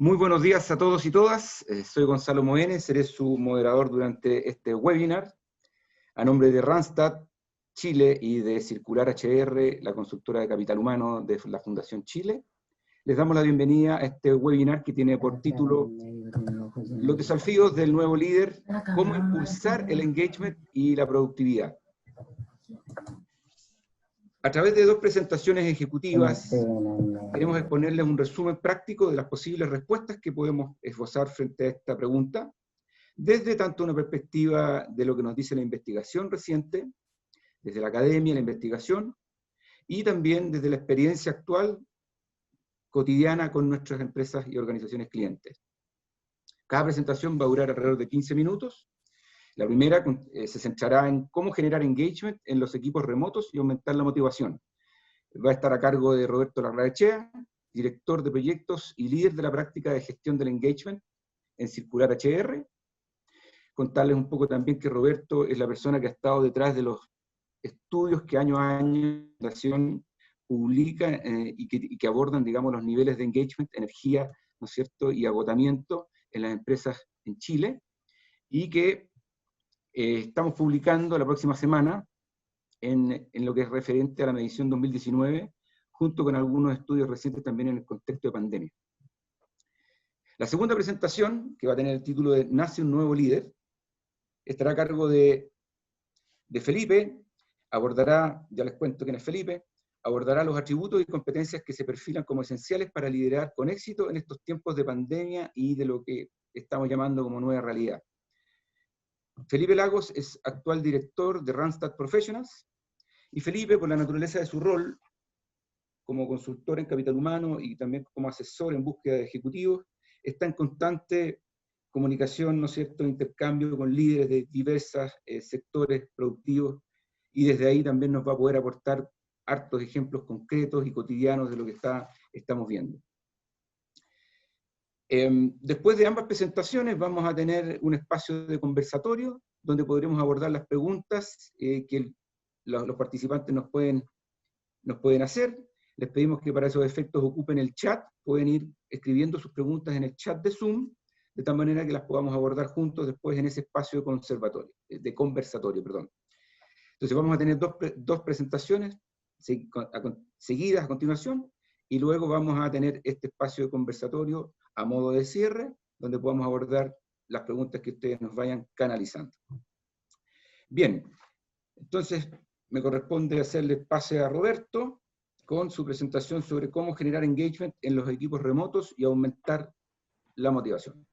Muy buenos días a todos y todas. Soy Gonzalo Moene, seré su moderador durante este webinar. A nombre de Randstad Chile y de Circular HR, la consultora de capital humano de la Fundación Chile, les damos la bienvenida a este webinar que tiene por título Los desafíos del nuevo líder, cómo impulsar el engagement y la productividad. A través de dos presentaciones ejecutivas, queremos exponerles un resumen práctico de las posibles respuestas que podemos esbozar frente a esta pregunta, desde tanto una perspectiva de lo que nos dice la investigación reciente, desde la academia, la investigación, y también desde la experiencia actual, cotidiana con nuestras empresas y organizaciones clientes. Cada presentación va a durar alrededor de 15 minutos. La primera se centrará en cómo generar engagement en los equipos remotos y aumentar la motivación. Va a estar a cargo de Roberto Larraechea, director de proyectos y líder de la práctica de gestión del engagement en Circular HR. Contarles un poco también que Roberto es la persona que ha estado detrás de los estudios que año a año la Fundación publica y que abordan, digamos, los niveles de engagement, energía, ¿no es cierto?, y agotamiento en las empresas en Chile, y que estamos publicando la próxima semana en lo que es referente a la medición 2019, junto con algunos estudios recientes también en el contexto de pandemia. La segunda presentación, que va a tener el título de Nace un nuevo líder, estará a cargo de Felipe, abordará, ya les cuento quién es Felipe, abordará los atributos y competencias que se perfilan como esenciales para liderar con éxito en estos tiempos de pandemia y de lo que estamos llamando como nueva realidad. Felipe Lagos es actual director de Randstad Professionals, y Felipe, por la naturaleza de su rol como consultor en capital humano y también como asesor en búsqueda de ejecutivos, está en constante comunicación, ¿no es cierto?, intercambio con líderes de diversos sectores productivos, y desde ahí también nos va a poder aportar hartos ejemplos concretos y cotidianos de lo que estamos viendo. Después de ambas presentaciones vamos a tener un espacio de conversatorio donde podremos abordar las preguntas que los participantes nos pueden hacer. Les pedimos que para esos efectos ocupen el chat, pueden ir escribiendo sus preguntas en el chat de Zoom, de tal manera que las podamos abordar juntos después en ese espacio de conversatorio. Entonces vamos a tener dos presentaciones seguidas a continuación, y luego vamos a tener este espacio de conversatorio a modo de cierre, donde podamos abordar las preguntas que ustedes nos vayan canalizando. Bien, entonces me corresponde hacerle pase a Roberto con su presentación sobre cómo generar engagement en los equipos remotos y aumentar la motivación.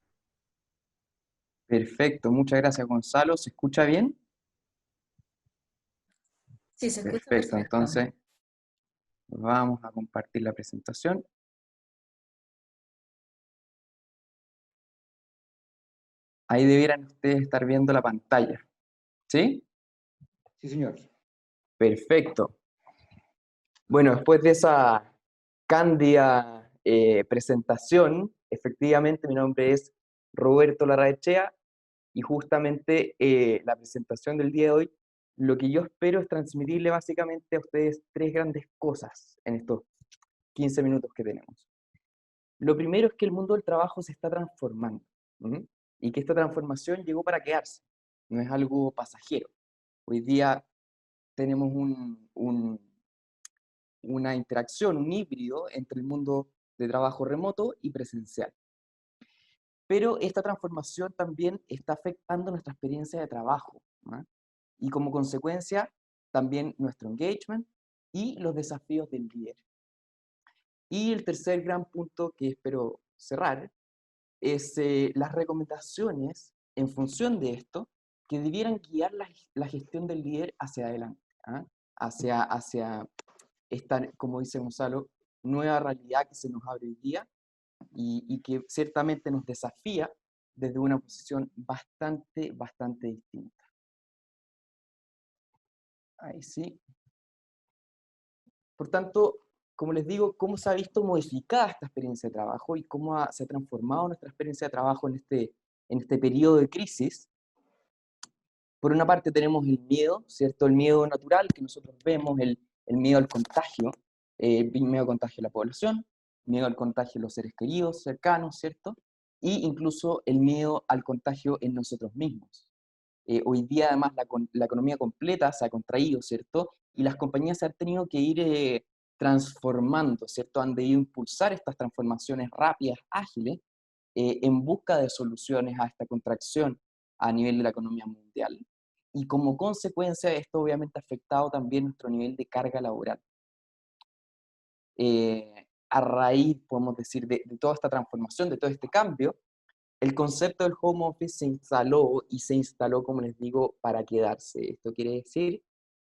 Perfecto, muchas gracias, Gonzalo. ¿Se escucha bien? Sí, se escucha perfecto. perfecto. Entonces vamos a compartir la presentación. Ahí debieran ustedes estar viendo la pantalla. ¿Sí? Sí, señor. Perfecto. Bueno, después de esa cándida presentación, efectivamente mi nombre es Roberto Larraechea, y justamente la presentación del día de hoy, lo que yo espero es transmitirle básicamente a ustedes tres grandes cosas en estos 15 minutos que tenemos. Lo primero es que el mundo del trabajo se está transformando, y que esta transformación llegó para quedarse, no es algo pasajero. Hoy día tenemos una interacción, un híbrido entre el mundo de trabajo remoto y presencial. Pero esta transformación también está afectando nuestra experiencia de trabajo, ¿no? Y como consecuencia también nuestro engagement y los desafíos del líder. Y el tercer gran punto que espero cerrar es las recomendaciones en función de esto que debieran guiar la gestión del líder hacia adelante, hacia esta, como dice Gonzalo, nueva realidad que se nos abre hoy día y que ciertamente nos desafía desde una posición bastante distinta. Ahí sí. Por tanto, como les digo, cómo se ha visto modificada esta experiencia de trabajo y cómo se ha transformado nuestra experiencia de trabajo en este periodo de crisis. Por una parte tenemos el miedo, ¿cierto? El miedo natural que nosotros vemos, el miedo al contagio, el miedo al contagio de la población. miedo al contagio en los seres queridos, cercanos, ¿cierto? Y incluso el miedo al contagio en nosotros mismos. Hoy día además la economía completa se ha contraído, ¿cierto? Y las compañías se han tenido que ir transformando, ¿cierto? Han debido impulsar estas transformaciones rápidas, ágiles, en busca de soluciones a esta contracción a nivel de la economía mundial. Y como consecuencia, esto obviamente ha afectado también nuestro nivel de carga laboral. A raíz, podemos decir, de toda esta transformación, de todo este cambio, el concepto del home office se instaló y se instaló, como les digo, para quedarse. Esto quiere decir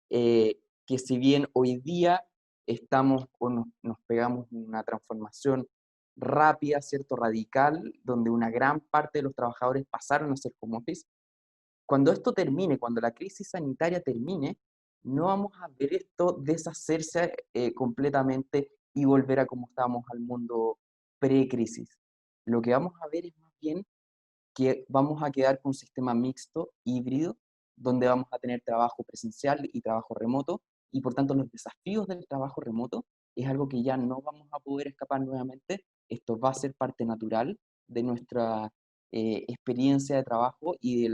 que si bien hoy día estamos o nos pegamos en una transformación rápida, ¿cierto? Radical, donde una gran parte de los trabajadores pasaron a ser home office, cuando esto termine, cuando la crisis sanitaria termine, no vamos a ver esto deshacerse completamente y volver a como estábamos al mundo pre-crisis. Lo que vamos a ver es más bien que vamos a quedar con un sistema mixto, híbrido, donde vamos a tener trabajo presencial y trabajo remoto, y por tanto los desafíos del trabajo remoto es algo que ya no vamos a poder escapar nuevamente. Esto va a ser parte natural de nuestra experiencia de trabajo y de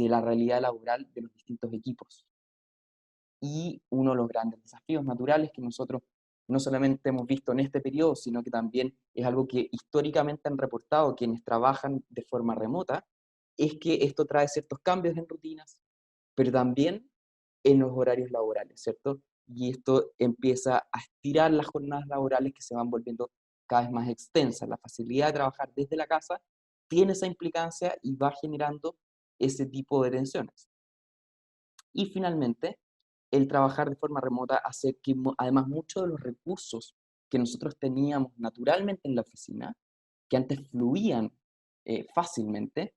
la realidad laboral de los distintos equipos. Y uno de los grandes desafíos naturales que nosotros no solamente hemos visto en este periodo, sino que también es algo que históricamente han reportado quienes trabajan de forma remota, es que esto trae ciertos cambios en rutinas, pero también en los horarios laborales, ¿cierto? Y esto empieza a estirar las jornadas laborales que se van volviendo cada vez más extensas. La facilidad de trabajar desde la casa tiene esa implicancia y va generando ese tipo de tensiones. Y finalmente, el trabajar de forma remota hace que además muchos de los recursos que nosotros teníamos naturalmente en la oficina, que antes fluían fácilmente,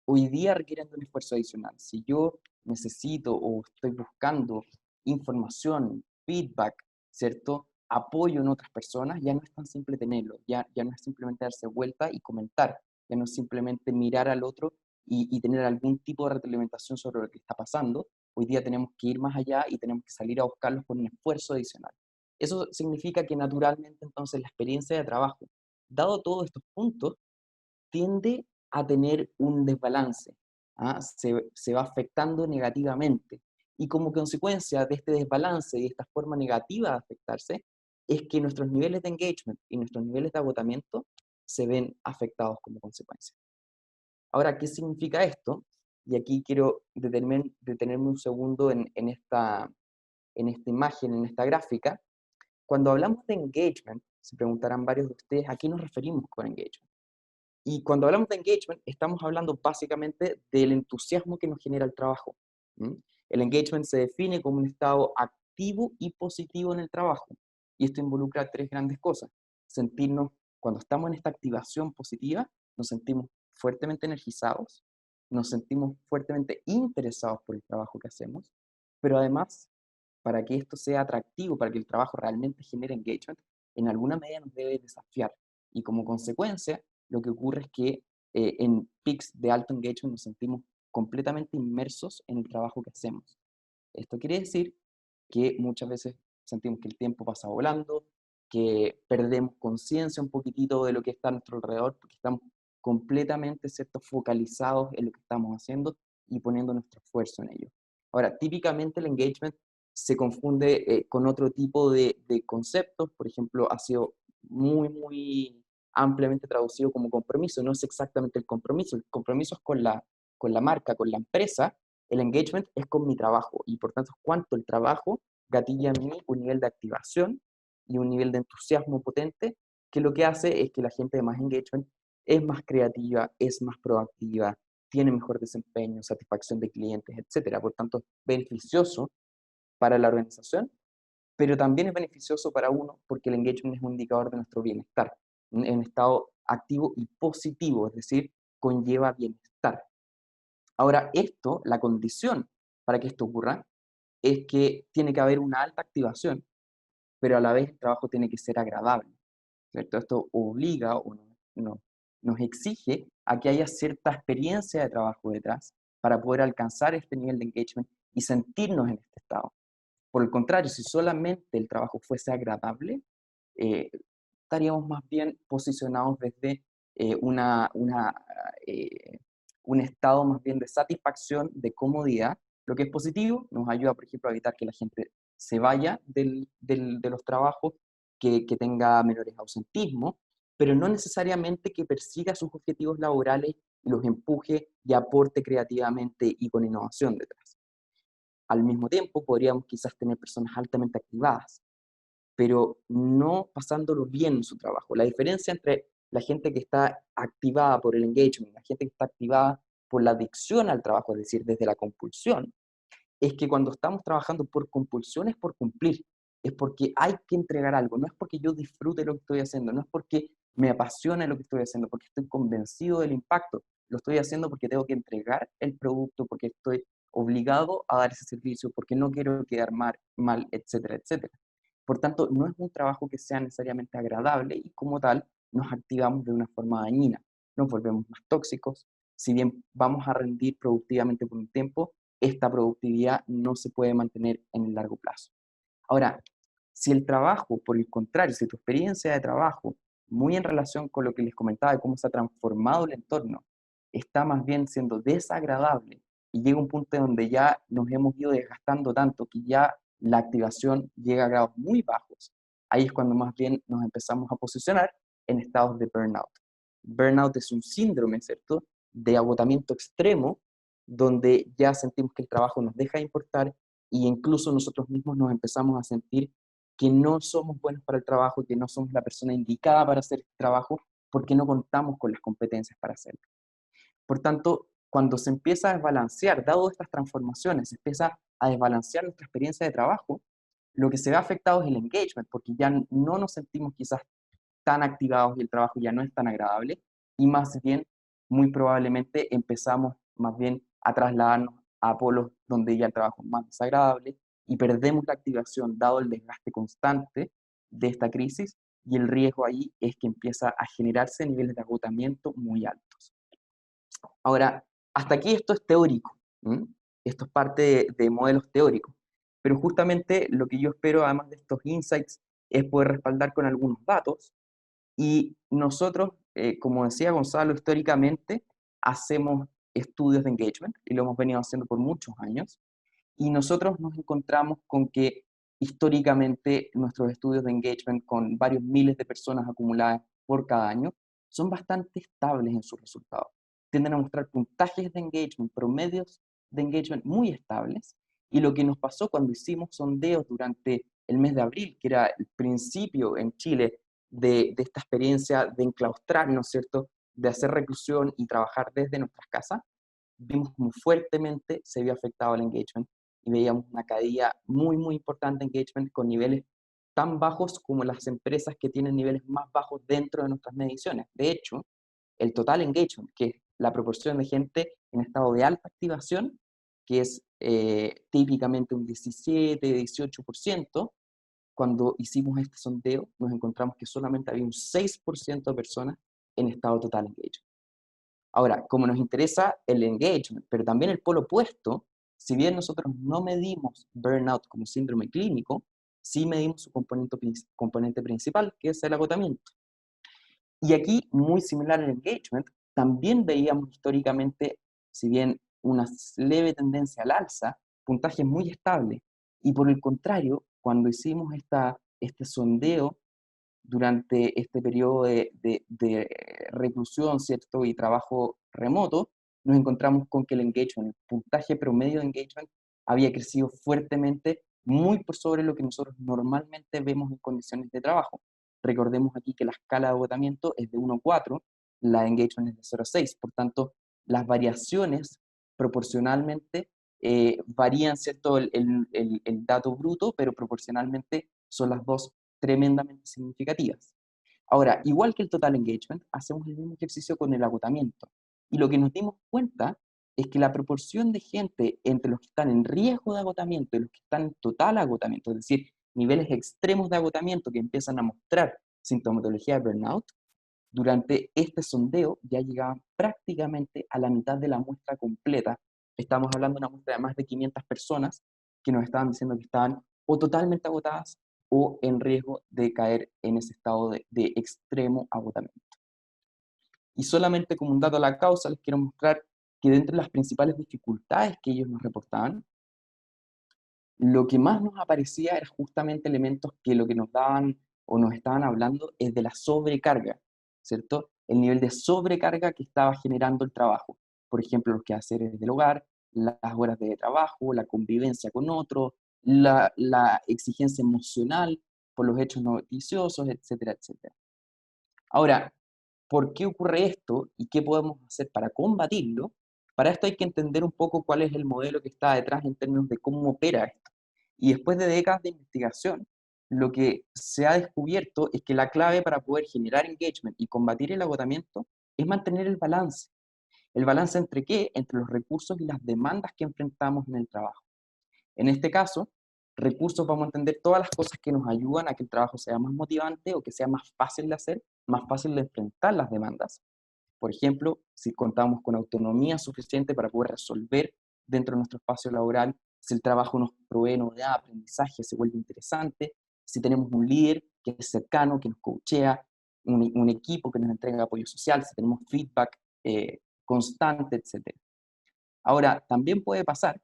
hoy día requieren de un esfuerzo adicional. Si yo necesito o estoy buscando información, feedback, ¿cierto? Apoyo en otras personas, ya no es tan simple tenerlo, ya no es simplemente darse vuelta y comentar, ya no es simplemente mirar al otro y tener algún tipo de retroalimentación sobre lo que está pasando. Hoy día tenemos que ir más allá y tenemos que salir a buscarlos con un esfuerzo adicional. Eso significa que naturalmente entonces la experiencia de trabajo, dado todos estos puntos, tiende a tener un desbalance, ¿ah? Se va afectando negativamente. Y como consecuencia de este desbalance y de esta forma negativa de afectarse, es que nuestros niveles de engagement y nuestros niveles de agotamiento se ven afectados como consecuencia. Ahora, ¿qué significa esto? Y aquí quiero detenerme un segundo en esta imagen, en esta gráfica. Cuando hablamos de engagement, se preguntarán varios de ustedes a qué nos referimos con engagement. Y cuando hablamos de engagement, estamos hablando básicamente del entusiasmo que nos genera el trabajo. ¿Mm? El engagement se define como un estado activo y positivo en el trabajo. Y esto involucra tres grandes cosas. Sentirnos, cuando estamos en esta activación positiva, nos sentimos fuertemente energizados, nos sentimos fuertemente interesados por el trabajo que hacemos, pero además, para que esto sea atractivo, para que el trabajo realmente genere engagement, en alguna medida nos debe desafiar. Y como consecuencia, lo que ocurre es que en peaks de alto engagement nos sentimos completamente inmersos en el trabajo que hacemos. Esto quiere decir que muchas veces sentimos que el tiempo pasa volando, que perdemos conciencia un poquitito de lo que está a nuestro alrededor, porque estamos completamente, ¿cierto?, focalizados en lo que estamos haciendo y poniendo nuestro esfuerzo en ello. Ahora, típicamente el engagement se confunde con otro tipo de conceptos. Por ejemplo, ha sido muy ampliamente traducido como compromiso. No es exactamente el compromiso es con la marca, con la empresa. El engagement es con mi trabajo y por tanto es cuánto el trabajo gatilla en mí un nivel de activación y un nivel de entusiasmo potente, que lo que hace es que la gente de más engagement es más creativa, es más proactiva, tiene mejor desempeño, satisfacción de clientes, etcétera. Por tanto, es beneficioso para la organización, pero también es beneficioso para uno porque el engagement es un indicador de nuestro bienestar, en estado activo y positivo, es decir, conlleva bienestar. Ahora, esto, la condición para que esto ocurra, es que tiene que haber una alta activación, pero a la vez el trabajo tiene que ser agradable, ¿cierto? Esto obliga o nos exige a que haya cierta experiencia de trabajo detrás para poder alcanzar este nivel de engagement y sentirnos en este estado. Por el contrario, si solamente el trabajo fuese agradable, eh, estaríamos más bien posicionados desde eh, una, una, eh, un estado más bien de satisfacción, de comodidad, lo que es positivo, nos ayuda, por ejemplo, a evitar que la gente se vaya de los trabajos, que tenga menores ausentismos, pero no necesariamente que persiga sus objetivos laborales y los empuje y aporte creativamente y con innovación detrás. Al mismo tiempo, podríamos quizás tener personas altamente activadas, pero no pasándolo bien en su trabajo. La diferencia entre la gente que está activada por el engagement, la gente que está activada por la adicción al trabajo, es decir, desde la compulsión, es que cuando estamos trabajando por compulsión es por cumplir, es porque hay que entregar algo, no es porque yo disfrute lo que estoy haciendo, no es porque me apasiona lo que estoy haciendo, porque estoy convencido del impacto, lo estoy haciendo porque tengo que entregar el producto, porque estoy obligado a dar ese servicio, porque no quiero quedar mal, etcétera, etcétera. Por tanto, no es un trabajo que sea necesariamente agradable y como tal nos activamos de una forma dañina, nos volvemos más tóxicos, si bien vamos a rendir productivamente por un tiempo, esta productividad no se puede mantener en el largo plazo. Ahora, si el trabajo, por el contrario, si tu experiencia de trabajo, muy en relación con lo que les comentaba de cómo se ha transformado el entorno, está más bien siendo desagradable y llega un punto donde ya nos hemos ido desgastando tanto que ya la activación llega a grados muy bajos, ahí es cuando más bien nos empezamos a posicionar en estados de burnout. Burnout es un síndrome, ¿cierto?, de agotamiento extremo, donde ya sentimos que el trabajo nos deja de importar e incluso nosotros mismos nos empezamos a sentir que no somos buenos para el trabajo, que no somos la persona indicada para hacer el trabajo, porque no contamos con las competencias para hacerlo. Por tanto, cuando se empieza a desbalancear, dado estas transformaciones, se empieza a desbalancear nuestra experiencia de trabajo, lo que se ve afectado es el engagement, porque ya no nos sentimos quizás tan activados y el trabajo ya no es tan agradable, y más bien, muy probablemente empezamos más bien a trasladarnos a polos donde ya el trabajo es más desagradable y perdemos la activación dado el desgaste constante de esta crisis y el riesgo ahí es que empieza a generarse niveles de agotamiento muy altos. Ahora, hasta aquí esto es teórico, ¿m? Esto es parte de modelos teóricos, pero justamente lo que yo espero, además de estos insights, es poder respaldar con algunos datos y nosotros, como decía Gonzalo, históricamente hacemos estudios de engagement y lo hemos venido haciendo por muchos años. Y nosotros nos encontramos con que históricamente nuestros estudios de engagement con varios miles de personas acumuladas por cada año son bastante estables en sus resultados. Tienden a mostrar puntajes de engagement, promedios de engagement muy estables. Y lo que nos pasó cuando hicimos sondeos durante el mes de abril, que era el principio en Chile de esta experiencia de enclaustrar, ¿no es cierto?, de hacer reclusión y trabajar desde nuestras casas, vimos como fuertemente se vio afectado el engagement y veíamos una caída muy, muy importante de engagement con niveles tan bajos como las empresas que tienen niveles más bajos dentro de nuestras mediciones. De hecho, el total engagement, que es la proporción de gente en estado de alta activación, que es típicamente un 17-18%, cuando hicimos este sondeo nos encontramos que solamente había un 6% de personas en estado total engagement. Ahora, como nos interesa el engagement, pero también el polo opuesto, si bien nosotros no medimos burnout como síndrome clínico, sí medimos su componente principal, que es el agotamiento. Y aquí, muy similar al engagement, también veíamos históricamente, si bien una leve tendencia al alza, puntajes muy estables. Y por el contrario, cuando hicimos este sondeo durante este periodo de reclusión, ¿cierto? Y trabajo remoto, nos encontramos con que el engagement, el puntaje promedio de engagement, había crecido fuertemente, muy por sobre lo que nosotros normalmente vemos en condiciones de trabajo. Recordemos aquí que la escala de agotamiento es de 1 a 4, la de engagement es de 0 a 6, por tanto, las variaciones proporcionalmente varían, ¿cierto? El dato bruto, pero proporcionalmente son las dos tremendamente significativas. Ahora, igual que el total engagement, hacemos el mismo ejercicio con el agotamiento. Y lo que nos dimos cuenta es que la proporción de gente entre los que están en riesgo de agotamiento y los que están en total agotamiento, es decir, niveles extremos de agotamiento que empiezan a mostrar sintomatología de burnout, durante este sondeo ya llegaban prácticamente a la mitad de la muestra completa. Estamos hablando de una muestra de más de 500 personas que nos estaban diciendo que estaban o totalmente agotadas o en riesgo de caer en ese estado de extremo agotamiento. Y solamente como un dato a la causa, les quiero mostrar que dentro de las principales dificultades que ellos nos reportaban, lo que más nos aparecía era justamente elementos que lo que nos daban o nos estaban hablando es de la sobrecarga, ¿cierto? El nivel de sobrecarga que estaba generando el trabajo. Por ejemplo, los quehaceres del hogar, las horas de trabajo, la convivencia con otros, la exigencia emocional por los hechos noticiosos, etcétera, etcétera. Ahora, ¿por qué ocurre esto y qué podemos hacer para combatirlo? Para esto hay que entender un poco cuál es el modelo que está detrás en términos de cómo opera esto. Y después de décadas de investigación, lo que se ha descubierto es que la clave para poder generar engagement y combatir el agotamiento es mantener el balance. ¿El balance entre qué? Entre los recursos y las demandas que enfrentamos en el trabajo. En este caso, recursos vamos a entender todas las cosas que nos ayudan a que el trabajo sea más motivante o que sea más fácil de hacer, más fácil de enfrentar las demandas. Por ejemplo, si contamos con autonomía suficiente para poder resolver dentro de nuestro espacio laboral, si el trabajo nos provee novedad, aprendizaje, se vuelve interesante, si tenemos un líder que es cercano, que nos coachea, un equipo que nos entrega apoyo social, si tenemos feedback constante, etc. Ahora, también puede pasar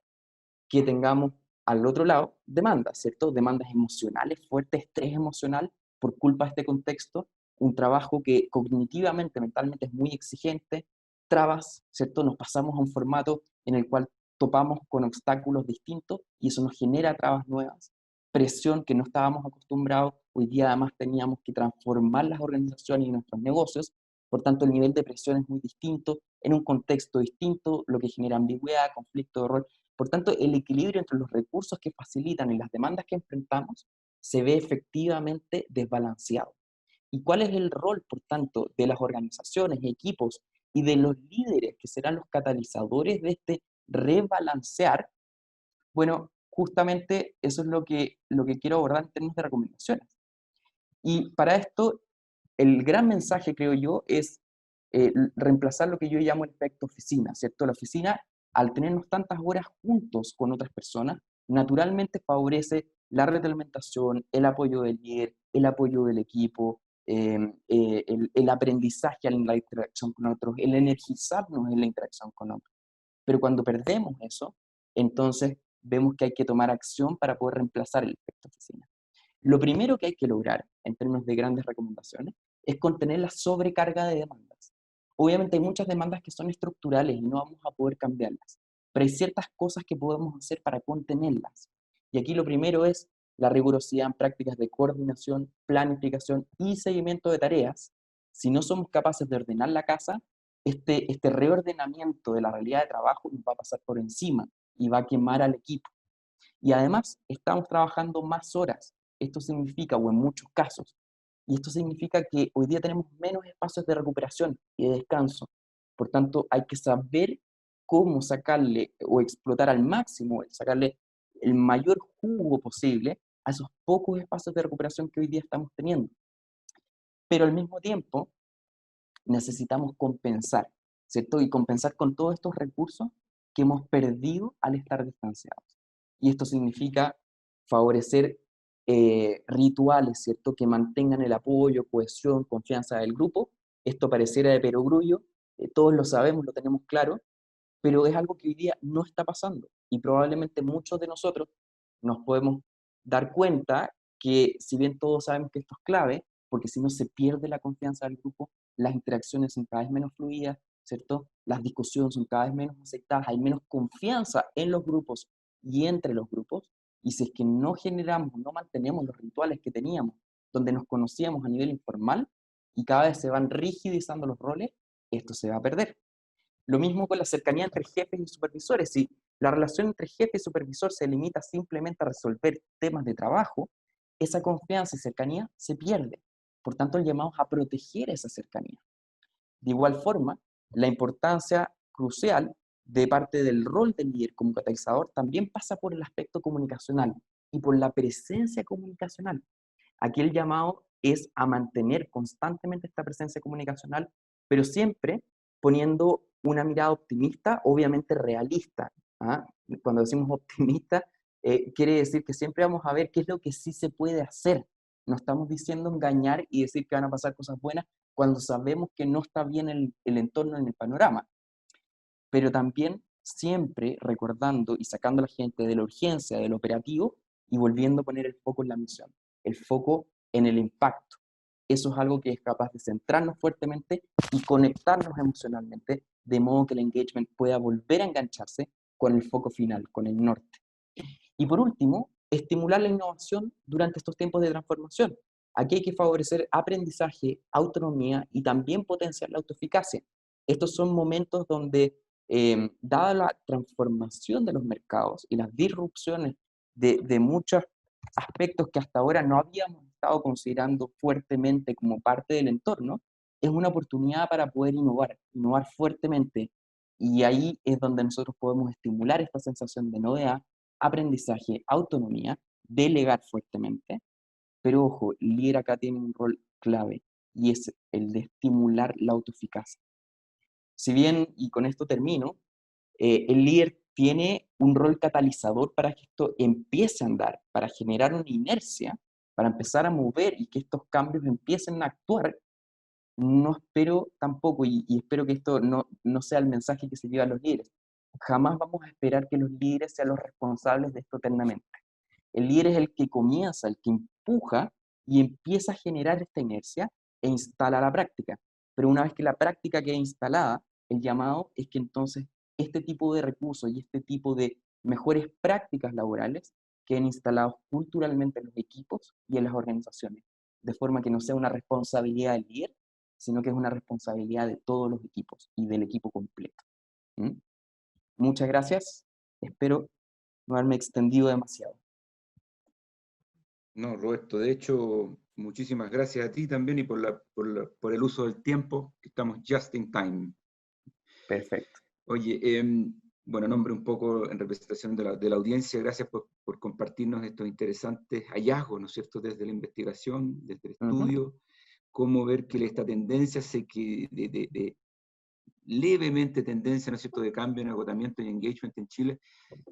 que tengamos al otro lado demandas, ¿cierto? Demandas emocionales, fuerte estrés emocional por culpa de este contexto, un trabajo que cognitivamente, mentalmente es muy exigente, trabas, ¿cierto? Nos pasamos a un formato en el cual topamos con obstáculos distintos y eso nos genera trabas nuevas, presión que no estábamos acostumbrados, hoy día además teníamos que transformar las organizaciones y nuestros negocios, por tanto el nivel de presión es muy distinto, en un contexto distinto, lo que genera ambigüedad, conflicto de rol. Por tanto, el equilibrio entre los recursos que facilitan y las demandas que enfrentamos se ve efectivamente desbalanceado. ¿Y cuál es el rol, por tanto, de las organizaciones, equipos y de los líderes que serán los catalizadores de este rebalancear? Bueno, justamente eso es lo que quiero abordar en términos de recomendaciones. Y para esto, el gran mensaje, creo yo, es reemplazar lo que yo llamo el efecto oficina, ¿cierto? La oficina, al tenernos tantas horas juntos con otras personas, naturalmente favorece la retroalimentación, el apoyo del líder, el apoyo del equipo, el aprendizaje en la interacción con otros, el energizarnos en la interacción con otros. Pero cuando perdemos eso, entonces vemos que hay que tomar acción para poder reemplazar el efecto oficina. Lo primero que hay que lograr, en términos de grandes recomendaciones, es contener la sobrecarga de demandas. Obviamente hay muchas demandas que son estructurales y no vamos a poder cambiarlas, pero hay ciertas cosas que podemos hacer para contenerlas. Y aquí lo primero es la rigurosidad en prácticas de coordinación, planificación y seguimiento de tareas. Si no somos capaces de ordenar la casa, este reordenamiento de la realidad de trabajo nos va a pasar por encima y va a quemar al equipo. Y además, estamos trabajando más horas. Esto significa, o en muchos casos, y esto significa que hoy día tenemos menos espacios de recuperación y de descanso. Por tanto, hay que saber cómo sacarle o explotar al máximo, sacarle el mayor jugo posible a esos pocos espacios de recuperación que hoy día estamos teniendo. Pero al mismo tiempo, necesitamos compensar, ¿cierto? Y compensar con todos estos recursos que hemos perdido al estar distanciados. Y esto significa favorecer rituales, ¿cierto? Que mantengan el apoyo, cohesión, confianza del grupo. Esto pareciera de perogrullo, todos lo sabemos, lo tenemos claro, pero es algo que hoy día no está pasando. Y probablemente muchos de nosotros nos podemos dar cuenta que si bien todos sabemos que esto es clave, porque si no se pierde la confianza del grupo, las interacciones son cada vez menos fluidas, ¿cierto? Las discusiones son cada vez menos aceptadas, hay menos confianza en los grupos y entre los grupos, y si es que no generamos, no mantenemos los rituales que teníamos, donde nos conocíamos a nivel informal, y cada vez se van rigidizando los roles, esto se va a perder. Lo mismo con la cercanía entre jefes y supervisores. Si la relación entre jefe y supervisor se limita simplemente a resolver temas de trabajo, esa confianza y cercanía se pierde. Por tanto, el llamado es a proteger esa cercanía. De igual forma, la importancia crucial de parte del rol del líder como catalizador también pasa por el aspecto comunicacional y por la presencia comunicacional. Aquí el llamado es a mantener constantemente esta presencia comunicacional, pero siempre poniendo una mirada optimista, obviamente realista. ¿Ah? Cuando decimos optimista, quiere decir que siempre vamos a ver qué es lo que sí se puede hacer. No estamos diciendo engañar y decir que van a pasar cosas buenas cuando sabemos que no está bien el entorno en el panorama. Pero también siempre recordando y sacando a la gente de la urgencia, del operativo, y volviendo a poner el foco en la misión, el foco en el impacto. Eso es algo que es capaz de centrarnos fuertemente y conectarnos emocionalmente, de modo que el engagement pueda volver a engancharse con el foco final, con el norte. Y por último, estimular la innovación durante estos tiempos de transformación. Aquí hay que favorecer aprendizaje, autonomía y también potenciar la autoeficacia. Estos son momentos donde, dada la transformación de los mercados y las disrupciones de muchos aspectos que hasta ahora no habíamos estado considerando fuertemente como parte del entorno, es una oportunidad para poder innovar fuertemente. Y ahí es donde nosotros podemos estimular esta sensación de novedad, aprendizaje, autonomía, delegar fuertemente, pero ojo, el líder acá tiene un rol clave y es el de estimular la autoeficacia. Si bien, y con esto termino, el líder tiene un rol catalizador para que esto empiece a andar, para generar una inercia, para empezar a mover y que estos cambios empiecen a actuar. No espero tampoco, y espero que esto no sea el mensaje que se lleva a los líderes, jamás vamos a esperar que los líderes sean los responsables de esto eternamente. El líder es el que comienza, el que empuja y empieza a generar esta inercia e instala la práctica. Pero una vez que la práctica queda instalada, el llamado es que entonces este tipo de recursos y este tipo de mejores prácticas laborales queden instalados culturalmente en los equipos y en las organizaciones, de forma que no sea una responsabilidad del líder, sino que es una responsabilidad de todos los equipos y del equipo completo. ¿Mm? Muchas gracias. Espero no haberme extendido demasiado. No, Roberto, de hecho, muchísimas gracias a ti también y por el uso del tiempo, que estamos just in time. Perfecto. Oye, bueno, nombre un poco en representación de la audiencia, gracias por compartirnos estos interesantes hallazgos, ¿no es cierto?, desde la investigación, desde el estudio, cómo ver que esta tendencia de levemente tendencia, ¿no es cierto?, de cambio en agotamiento y engagement en Chile,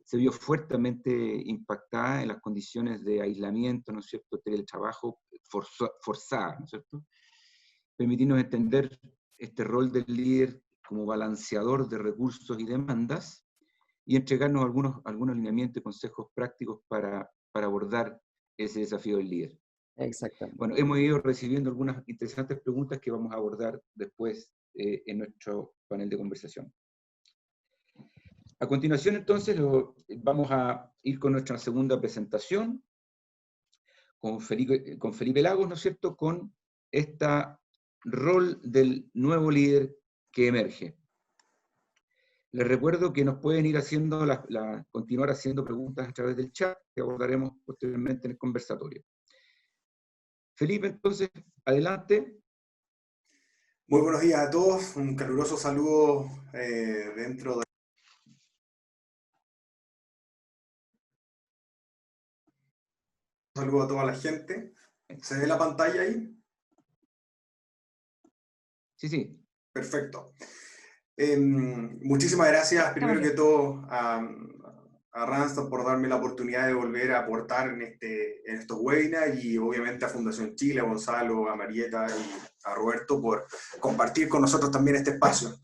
se vio fuertemente impactada en las condiciones de aislamiento, ¿no es cierto?, teletrabajo forzada, ¿no es cierto?, permitirnos entender este rol del líder como balanceador de recursos y demandas y entregarnos algunos lineamientos y consejos prácticos para abordar ese desafío del líder. Exactamente. Bueno, hemos ido recibiendo algunas interesantes preguntas que vamos a abordar después en nuestro panel de conversación. A continuación, entonces, vamos a ir con nuestra segunda presentación, con Felipe Lagos, ¿no es cierto?, con este rol del nuevo líder que emerge. Les recuerdo que nos pueden ir haciendo continuar haciendo preguntas a través del chat, que abordaremos posteriormente en el conversatorio. Felipe, entonces, adelante. Muy buenos días a todos, un caluroso saludo dentro de... Un saludo a toda la gente. ¿Se ve la pantalla ahí? Sí, sí. Perfecto. Muchísimas gracias, primero que todo, a Randstad por darme la oportunidad de volver a aportar en estos webinars y obviamente a Fundación Chile, a Gonzalo, a Marieta y a Roberto por compartir con nosotros también este espacio.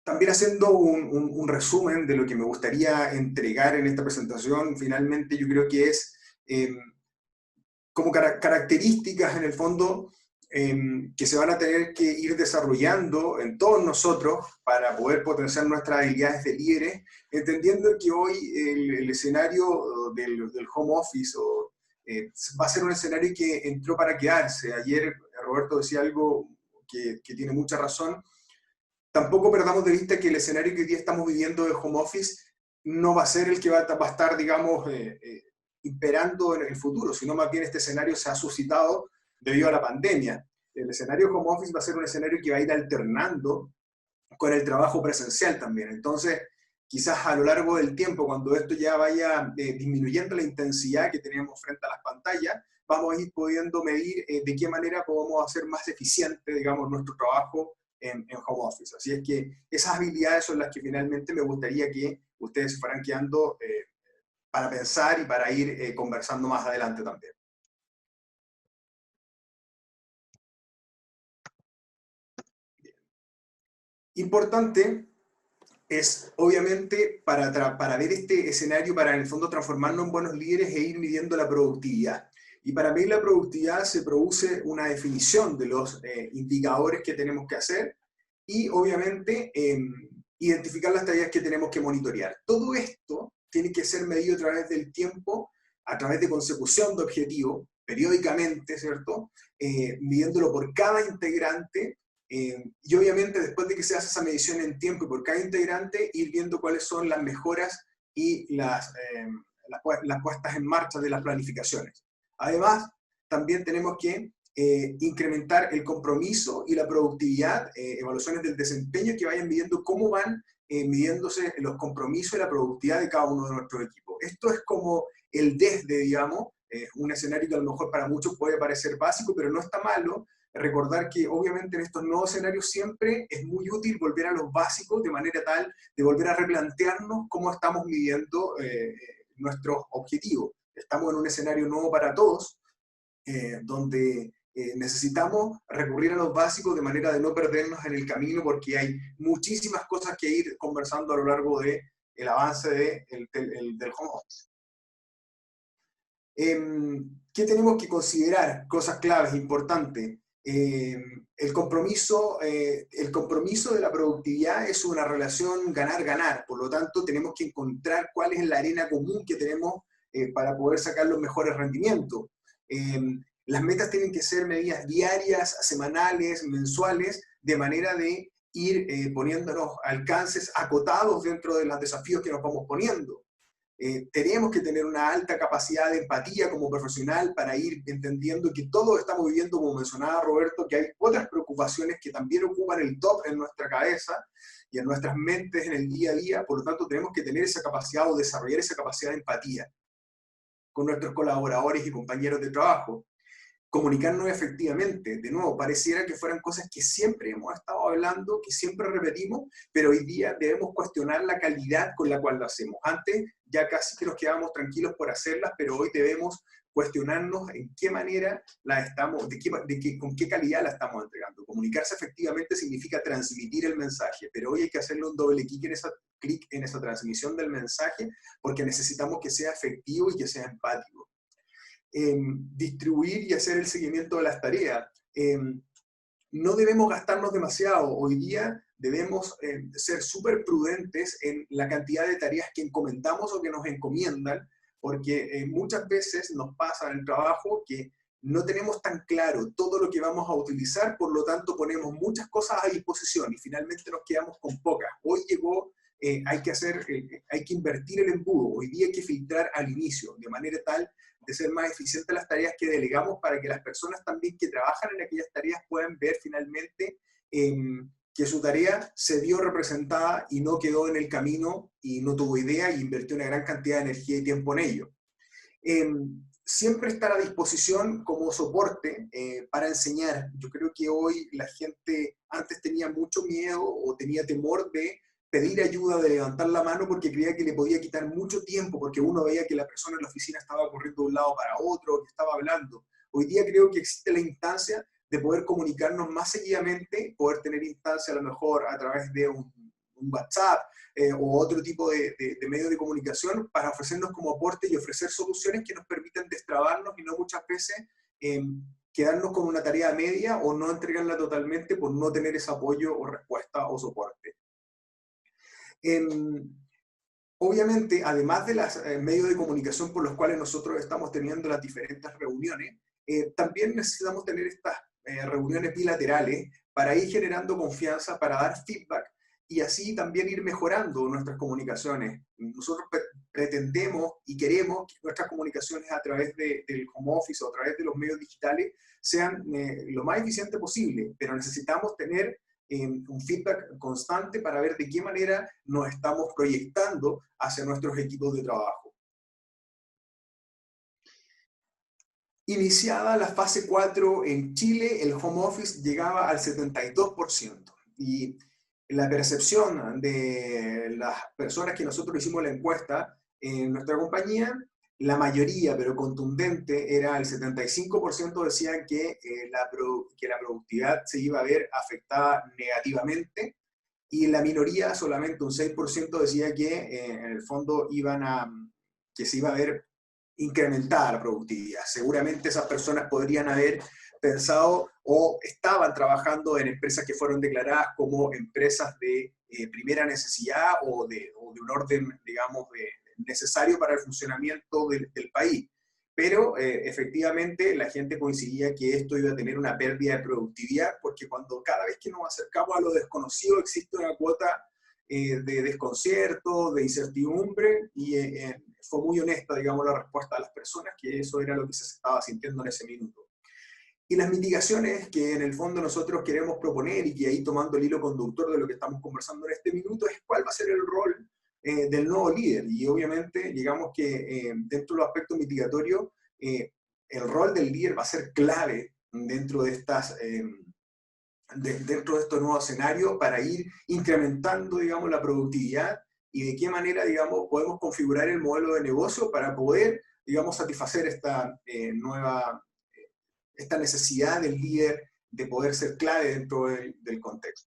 También haciendo un resumen de lo que me gustaría entregar en esta presentación, finalmente yo creo que es como características en el fondo que se van a tener que ir desarrollando en todos nosotros para poder potenciar nuestras habilidades de líderes, entendiendo que hoy el escenario del home office va a ser un escenario que entró para quedarse. Ayer Roberto decía algo que tiene mucha razón. Tampoco perdamos de vista que el escenario que hoy día estamos viviendo de home office no va a ser el que va a estar, digamos, imperando en el futuro, sino más bien este escenario se ha suscitado debido a la pandemia. El escenario home office va a ser un escenario que va a ir alternando con el trabajo presencial también. Entonces, quizás a lo largo del tiempo, cuando esto ya vaya disminuyendo la intensidad que tenemos frente a las pantallas, vamos a ir pudiendo medir de qué manera podemos hacer más eficiente, digamos, nuestro trabajo en home office. Así es que esas habilidades son las que finalmente me gustaría que ustedes se fueran quedando para pensar y para ir conversando más adelante también. Bien. Importante es, obviamente, para ver este escenario, para en el fondo transformarnos en buenos líderes e ir midiendo la productividad. Y para medir la productividad se produce una definición de los indicadores que tenemos que hacer y, obviamente, identificar las tareas que tenemos que monitorear. Todo esto tiene que ser medido a través del tiempo, a través de consecución de objetivos, periódicamente, ¿cierto? Midiéndolo por cada integrante. Y obviamente después de que se hace esa medición en tiempo y por cada integrante, ir viendo cuáles son las mejoras y las puestas en marcha de las planificaciones. Además, también tenemos que incrementar el compromiso y la productividad, evaluaciones del desempeño que vayan midiendo cómo van midiéndose los compromisos y la productividad de cada uno de nuestros equipos. Esto es como el desde, digamos, un escenario que a lo mejor para muchos puede parecer básico, pero no está malo. Recordar que obviamente en estos nuevos escenarios siempre es muy útil volver a los básicos de manera tal de volver a replantearnos cómo estamos midiendo nuestros objetivos. Estamos en un escenario nuevo para todos, donde necesitamos recurrir a los básicos de manera de no perdernos en el camino porque hay muchísimas cosas que ir conversando a lo largo del avance del home office. ¿Qué tenemos que considerar? Cosas claves, importantes. El compromiso de la productividad es una relación ganar-ganar, por lo tanto tenemos que encontrar cuál es la arena común que tenemos para poder sacar los mejores rendimientos. Las metas tienen que ser medidas diarias, semanales, mensuales, de manera de ir poniéndonos alcances acotados dentro de los desafíos que nos vamos poniendo. Tenemos que tener una alta capacidad de empatía como profesional para ir entendiendo que todos estamos viviendo, como mencionaba Roberto, que hay otras preocupaciones que también ocupan el top en nuestra cabeza y en nuestras mentes en el día a día, por lo tanto tenemos que tener esa capacidad o desarrollar esa capacidad de empatía con nuestros colaboradores y compañeros de trabajo. Comunicarnos efectivamente, de nuevo, pareciera que fueran cosas que siempre hemos estado hablando, que siempre repetimos, pero hoy día debemos cuestionar la calidad con la cual lo hacemos. Antes ya casi que nos quedábamos tranquilos por hacerlas, pero hoy debemos cuestionarnos en qué manera la estamos, con qué calidad la estamos entregando. Comunicarse efectivamente significa transmitir el mensaje, pero hoy hay que hacerle un doble clic en esa transmisión del mensaje, porque necesitamos que sea efectivo y que sea empático. Distribuir y hacer el seguimiento de las tareas. No debemos gastarnos demasiado. Hoy día debemos ser súper prudentes en la cantidad de tareas que encomendamos o que nos encomiendan, porque muchas veces nos pasa en el trabajo que no tenemos tan claro todo lo que vamos a utilizar, por lo tanto ponemos muchas cosas a disposición y finalmente nos quedamos con pocas. Hoy llegó, hay que invertir el embudo, hoy día hay que filtrar al inicio, de manera tal de ser más eficientes las tareas que delegamos para que las personas también que trabajan en aquellas tareas puedan ver finalmente que su tarea se vio representada y no quedó en el camino y no tuvo idea y invirtió una gran cantidad de energía y tiempo en ello. Siempre estar a disposición como soporte para enseñar. Yo creo que hoy la gente antes tenía mucho miedo o tenía temor de pedir ayuda, de levantar la mano porque creía que le podía quitar mucho tiempo, porque uno veía que la persona en la oficina estaba corriendo de un lado para otro, que estaba hablando. Hoy día creo que existe la instancia de poder comunicarnos más seguidamente, poder tener instancia a lo mejor a través de un WhatsApp o otro tipo de medio de comunicación para ofrecernos como aporte y ofrecer soluciones que nos permitan destrabarnos y no muchas veces quedarnos con una tarea media o no entregarla totalmente por no tener ese apoyo o respuesta o soporte. Obviamente, además de los medios de comunicación por los cuales nosotros estamos teniendo las diferentes reuniones, también necesitamos tener estas reuniones bilaterales para ir generando confianza, para dar feedback y así también ir mejorando nuestras comunicaciones. Nosotros pretendemos y queremos que nuestras comunicaciones a través del home office o a través de los medios digitales sean lo más eficiente posible, pero necesitamos tener un feedback constante para ver de qué manera nos estamos proyectando hacia nuestros equipos de trabajo. Iniciada la fase 4 en Chile, el home office llegaba al 72%. Y la percepción de las personas que nosotros hicimos la encuesta en nuestra compañía, la mayoría, pero contundente, era el 75% decían que la productividad se iba a ver afectada negativamente, y la minoría, solamente un 6%, decía que en el fondo que se iba a ver incrementada la productividad. Seguramente esas personas podrían haber pensado o estaban trabajando en empresas que fueron declaradas como empresas de primera necesidad o de un orden, digamos, necesario para el funcionamiento del país. Pero efectivamente la gente coincidía que esto iba a tener una pérdida de productividad, porque cada vez que nos acercamos a lo desconocido existe una cuota de desconcierto, de incertidumbre, y fue muy honesta, digamos, la respuesta de las personas, que eso era lo que se estaba sintiendo en ese minuto. Y las mitigaciones que en el fondo nosotros queremos proponer, y que ahí tomando el hilo conductor de lo que estamos conversando en este minuto, es cuál va a ser el rol del nuevo líder. Y obviamente, digamos que dentro de los aspectos mitigatorios, el rol del líder va a ser clave dentro de dentro de estos nuevos escenarios para ir incrementando, digamos, la productividad, y de qué manera, digamos, podemos configurar el modelo de negocio para poder, digamos, satisfacer esta necesidad del líder de poder ser clave dentro del contexto.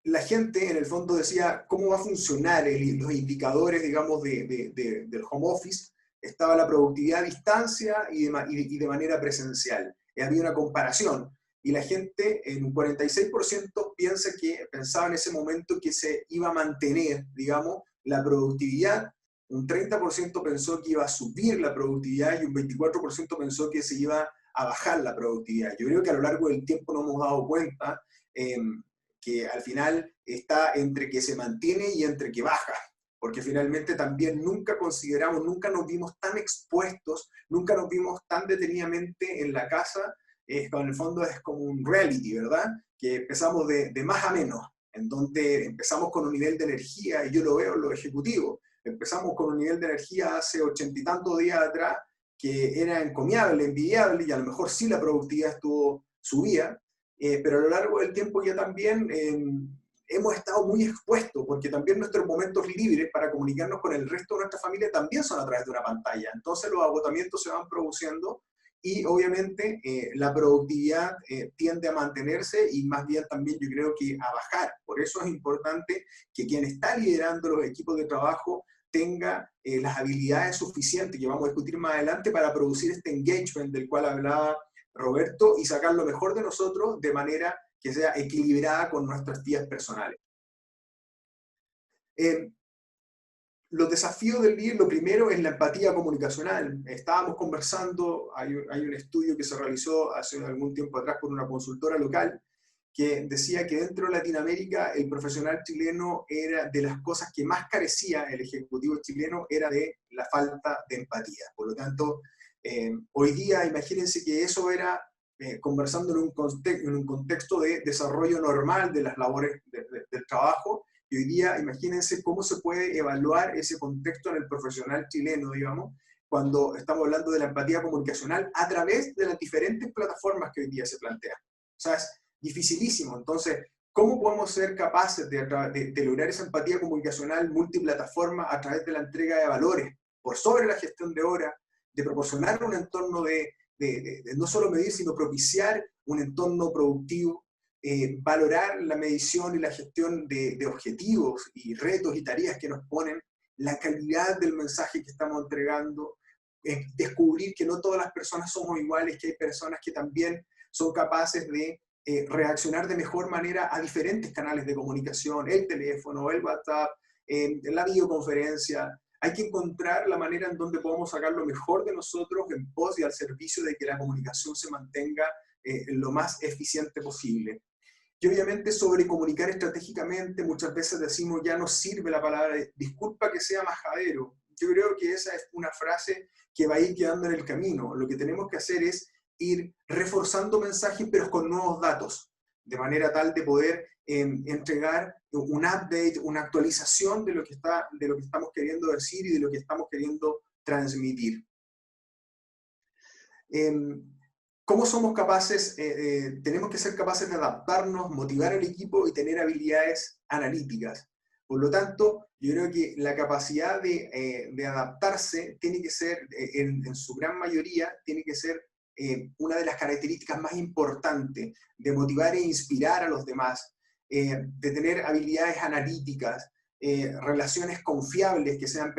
La gente, en el fondo, decía cómo va a funcionar los indicadores, digamos, del home office. Estaba la productividad a distancia y de manera presencial. Había una comparación, y la gente, en un 46%, pensaba en ese momento que se iba a mantener, digamos, la productividad. Un 30% pensó que iba a subir la productividad, y un 24% pensó que se iba a bajar la productividad. Yo creo que a lo largo del tiempo nos hemos dado cuenta que al final está entre que se mantiene y entre que baja, porque finalmente también nunca nos vimos tan expuestos, nunca nos vimos tan detenidamente en la casa. En el fondo es como un reality, ¿verdad? Que empezamos de más a menos, en donde empezamos con un nivel de energía, y yo lo veo en los ejecutivos, empezamos con un nivel de energía hace 80 y tantos días atrás, que era encomiable, envidiable, y a lo mejor sí la productividad subía, pero a lo largo del tiempo ya también hemos estado muy expuestos, porque también nuestros momentos libres para comunicarnos con el resto de nuestra familia también son a través de una pantalla. Entonces los agotamientos se van produciendo, y obviamente la productividad tiende a mantenerse, y más bien también yo creo que a bajar. Por eso es importante que quien está liderando los equipos de trabajo tenga las habilidades suficientes, que vamos a discutir más adelante, para producir este engagement del cual hablaba Roberto, y sacar lo mejor de nosotros de manera que sea equilibrada con nuestras vidas personales. Los desafíos del líder, lo primero es la empatía comunicacional. Estábamos conversando, hay un estudio que se realizó hace algún tiempo atrás por una consultora local, que decía que dentro de Latinoamérica el profesional chileno era de las cosas que más carecía el ejecutivo chileno, era de la falta de empatía. Por lo tanto, hoy día imagínense que eso era conversando en un contexto de desarrollo normal de las labores del trabajo, y hoy día imagínense cómo se puede evaluar ese contexto en el profesional chileno, digamos, cuando estamos hablando de la empatía comunicacional a través de las diferentes plataformas que hoy día se plantean. O sea, es dificilísimo. Entonces, ¿cómo podemos ser capaces de lograr esa empatía comunicacional multiplataforma a través de la entrega de valores, por sobre la gestión de horas, de proporcionar un entorno de no solo medir, sino propiciar un entorno productivo, valorar la medición y la gestión de objetivos y retos y tareas que nos ponen, la calidad del mensaje que estamos entregando, descubrir que no todas las personas somos iguales, que hay personas que también son capaces de reaccionar de mejor manera a diferentes canales de comunicación, el teléfono, el WhatsApp, la videoconferencia. Hay que encontrar la manera en donde podemos sacar lo mejor de nosotros en pos y al servicio de que la comunicación se mantenga lo más eficiente posible. Y obviamente sobre comunicar estratégicamente, muchas veces decimos ya no sirve la palabra disculpa que sea majadero. Yo creo que esa es una frase que va a ir quedando en el camino. Lo que tenemos que hacer es ir reforzando mensajes, pero con nuevos datos, de manera tal de poder entregar un update, una actualización de lo que estamos queriendo decir y de lo que estamos queriendo transmitir. ¿Cómo somos capaces? Tenemos que ser capaces de adaptarnos, motivar al equipo y tener habilidades analíticas. Por lo tanto, yo creo que la capacidad de adaptarse tiene que ser, en su gran mayoría, tiene que ser una de las características más importantes de motivar e inspirar a los demás, de tener habilidades analíticas, relaciones confiables que sean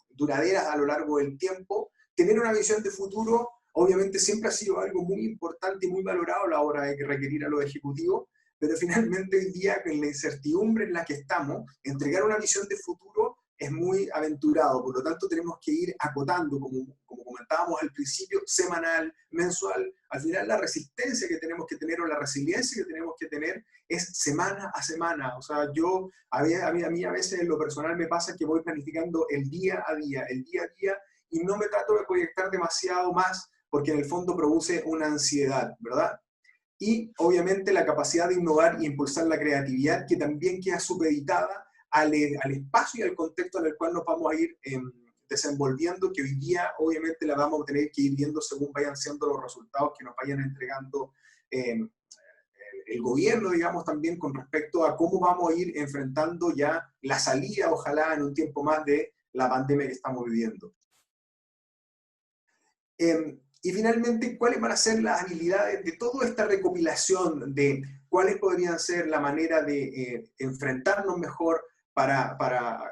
duraderas a lo largo del tiempo, tener una visión de futuro. Obviamente siempre ha sido algo muy importante y muy valorado a la hora de requerir a los ejecutivos, pero finalmente hoy día, con la incertidumbre en la que estamos, entregar una visión de futuro es muy aventurado. Por lo tanto, tenemos que ir acotando, como comentábamos al principio, semanal, mensual. Al final, la resistencia que tenemos que tener o la resiliencia que tenemos que tener es semana a semana. O sea, a mí a veces en lo personal me pasa que voy planificando el día a día, y no me trato de proyectar demasiado más, porque en el fondo produce una ansiedad, ¿verdad? Y obviamente la capacidad de innovar y impulsar la creatividad, que también queda supeditada al espacio y al contexto en el cual nos vamos a ir desenvolviendo, que hoy día obviamente la vamos a tener que ir viendo según vayan siendo los resultados que nos vayan entregando el gobierno, digamos, también con respecto a cómo vamos a ir enfrentando ya la salida, ojalá en un tiempo más, de la pandemia que estamos viviendo. Y finalmente, ¿cuáles van a ser las habilidades de toda esta recopilación de cuáles podrían ser la manera de enfrentarnos mejor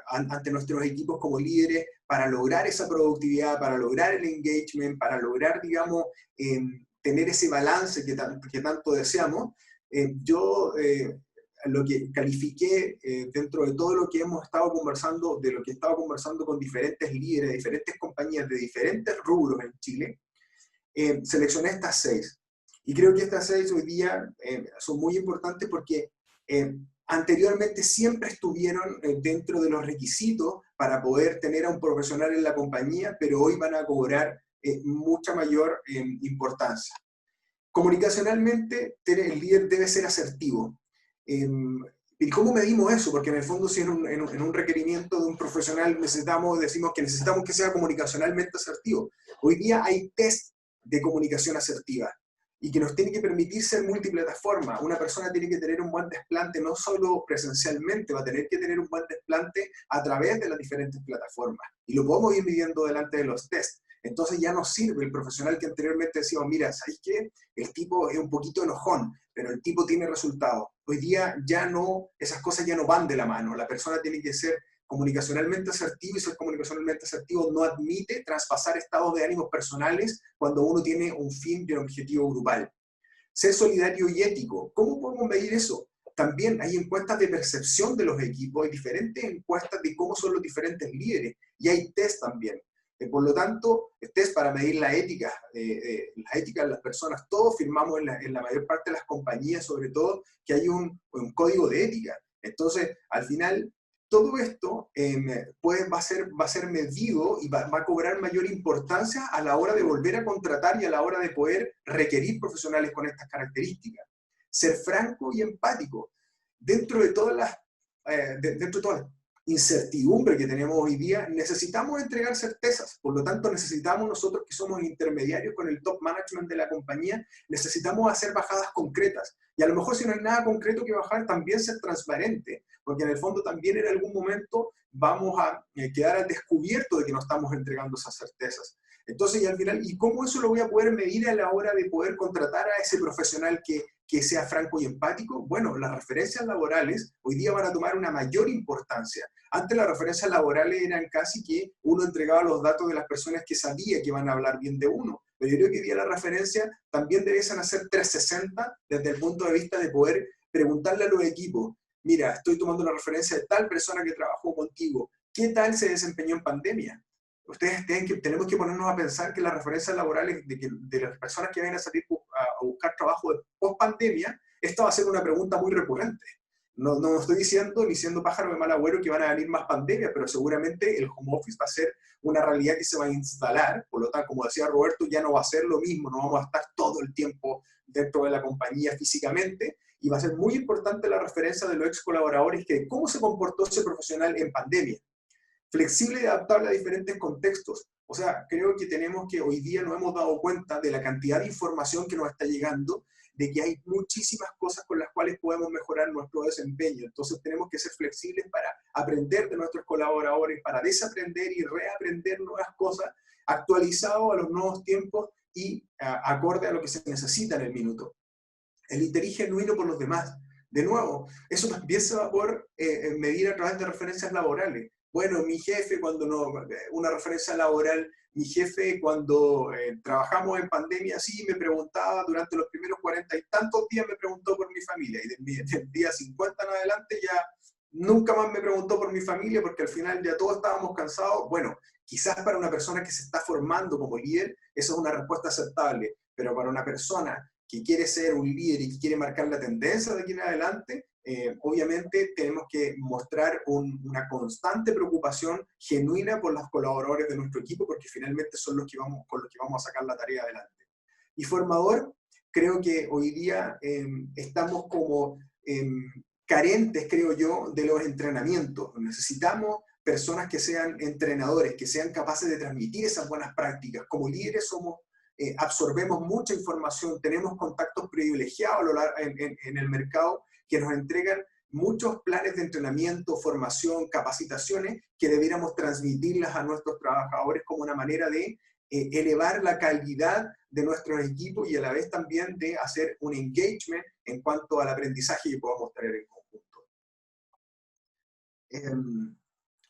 ante nuestros equipos como líderes, para lograr esa productividad, para lograr el engagement, para lograr, digamos, tener ese balance que tanto deseamos? Yo lo que califiqué dentro de todo lo que hemos estado conversando, de lo que he estado conversando con diferentes líderes de diferentes compañías de diferentes rubros en Chile, seleccioné estas 6. Y creo que estas 6 hoy día son muy importantes porque anteriormente siempre estuvieron dentro de los requisitos para poder tener a un profesional en la compañía, pero hoy van a cobrar mucha mayor importancia. Comunicacionalmente, el líder debe ser asertivo. ¿Y cómo medimos eso? Porque en el fondo, si en un requerimiento de un profesional decimos que necesitamos que sea comunicacionalmente asertivo. Hoy día hay test de comunicación asertiva y que nos tiene que permitir ser multiplataforma. Una persona tiene que tener un buen desplante, no solo presencialmente, va a tener que tener un buen desplante a través de las diferentes plataformas. Y lo podemos ir midiendo delante de los tests. Entonces ya nos sirve el profesional que anteriormente decíamos, mira, ¿sabes qué? El tipo es un poquito enojón, pero el tipo tiene resultados. Hoy día ya no, esas cosas ya no van de la mano. La persona tiene que ser comunicacionalmente asertivo, y ser comunicacionalmente asertivo no admite traspasar estados de ánimos personales cuando uno tiene un fin y un objetivo grupal. Ser solidario y ético. ¿Cómo podemos medir eso? También hay encuestas de percepción de los equipos, hay diferentes encuestas de cómo son los diferentes líderes, y hay test también. Por lo tanto, test para medir la ética de las personas. Todos firmamos en la mayor parte de las compañías, sobre todo, que hay un código de ética. Entonces, al final, todo esto va a ser medido y va a cobrar mayor importancia a la hora de volver a contratar y a la hora de poder requerir profesionales con estas características. Ser franco y empático. Dentro de todas las incertidumbre que tenemos hoy día, necesitamos entregar certezas. Por lo tanto, necesitamos nosotros, que somos intermediarios con el top management de la compañía, necesitamos hacer bajadas concretas. Y a lo mejor, si no hay nada concreto que bajar, también ser transparente, porque en el fondo también en algún momento vamos a quedar al descubierto de que no estamos entregando esas certezas. Entonces, y al final, ¿y cómo eso lo voy a poder medir a la hora de poder contratar a ese profesional que sea franco y empático? Bueno, las referencias laborales hoy día van a tomar una mayor importancia. Antes las referencias laborales eran casi que uno entregaba los datos de las personas que sabía que iban a hablar bien de uno. Pero yo creo que hoy día las referencias también debiesen hacer 360 desde el punto de vista de poder preguntarle a los equipos, mira, estoy tomando la referencia de tal persona que trabajó contigo, ¿qué tal se desempeñó en pandemia? Tenemos que ponernos a pensar que las referencias laborales de las personas que vayan a salir a buscar trabajo post pandemia, esta va a ser una pregunta muy recurrente. No estoy diciendo, ni siendo pájaro de mal agüero, que van a venir más pandemias, pero seguramente el home office va a ser una realidad que se va a instalar. Por lo tanto, como decía Roberto, ya no va a ser lo mismo, no vamos a estar todo el tiempo dentro de la compañía físicamente, y va a ser muy importante la referencia de los ex colaboradores, que cómo se comportó ese profesional en pandemia. Flexible y adaptable a diferentes contextos. O sea, creo que tenemos que, hoy día nos hemos dado cuenta de la cantidad de información que nos está llegando, de que hay muchísimas cosas con las cuales podemos mejorar nuestro desempeño. Entonces tenemos que ser flexibles para aprender de nuestros colaboradores, para desaprender y reaprender nuevas cosas, actualizado a los nuevos tiempos y acorde a lo que se necesita en el minuto. El interés genuino por los demás. De nuevo, eso también se va a poder medir a través de referencias laborales. Bueno, mi jefe cuando no, una referencia laboral, mi jefe cuando trabajamos en pandemia, sí, me preguntaba durante los primeros 40 y tantos días me preguntó por mi familia, y del día 50 en adelante ya nunca más me preguntó por mi familia porque al final ya todos estábamos cansados. Bueno, quizás para una persona que se está formando como líder, eso es una respuesta aceptable, pero para una persona que quiere ser un líder y que quiere marcar la tendencia de aquí en adelante, obviamente tenemos que mostrar una constante preocupación genuina por los colaboradores de nuestro equipo, porque finalmente son los que con los que vamos a sacar la tarea adelante. Y formador, creo que hoy día estamos como carentes, creo yo, de los entrenamientos. Necesitamos personas que sean entrenadores, que sean capaces de transmitir esas buenas prácticas. Como líderes somos absorbemos mucha información, tenemos contactos privilegiados en el mercado que nos entregan muchos planes de entrenamiento, formación, capacitaciones que debiéramos transmitirlas a nuestros trabajadores como una manera de elevar la calidad de nuestros equipos y a la vez también de hacer un engagement en cuanto al aprendizaje que podamos tener en conjunto.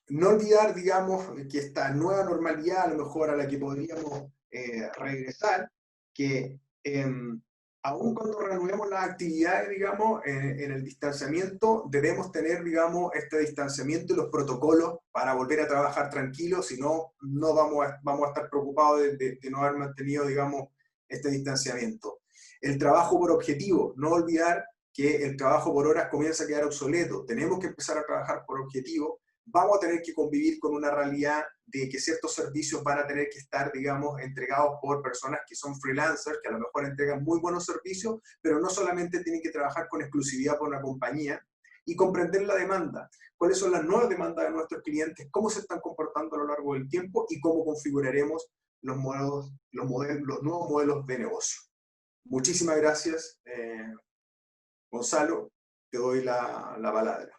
No olvidar, digamos, que esta nueva normalidad, a lo mejor a la que podríamos regresar, que aun cuando reanudemos las actividades, digamos, en el distanciamiento, debemos tener, digamos, este distanciamiento y los protocolos para volver a trabajar tranquilos, si no, no vamos a estar preocupados de no haber mantenido, digamos, este distanciamiento. El trabajo por objetivo, no olvidar que el trabajo por horas comienza a quedar obsoleto, tenemos que empezar a trabajar por objetivo. Vamos a tener que convivir con una realidad de que ciertos servicios van a tener que estar, digamos, entregados por personas que son freelancers, que a lo mejor entregan muy buenos servicios, pero no solamente tienen que trabajar con exclusividad por una compañía, y comprender la demanda, cuáles son las nuevas demandas de nuestros clientes, cómo se están comportando a lo largo del tiempo y cómo configuraremos los nuevos modelos de negocio. Muchísimas gracias, Gonzalo, te doy la palabra.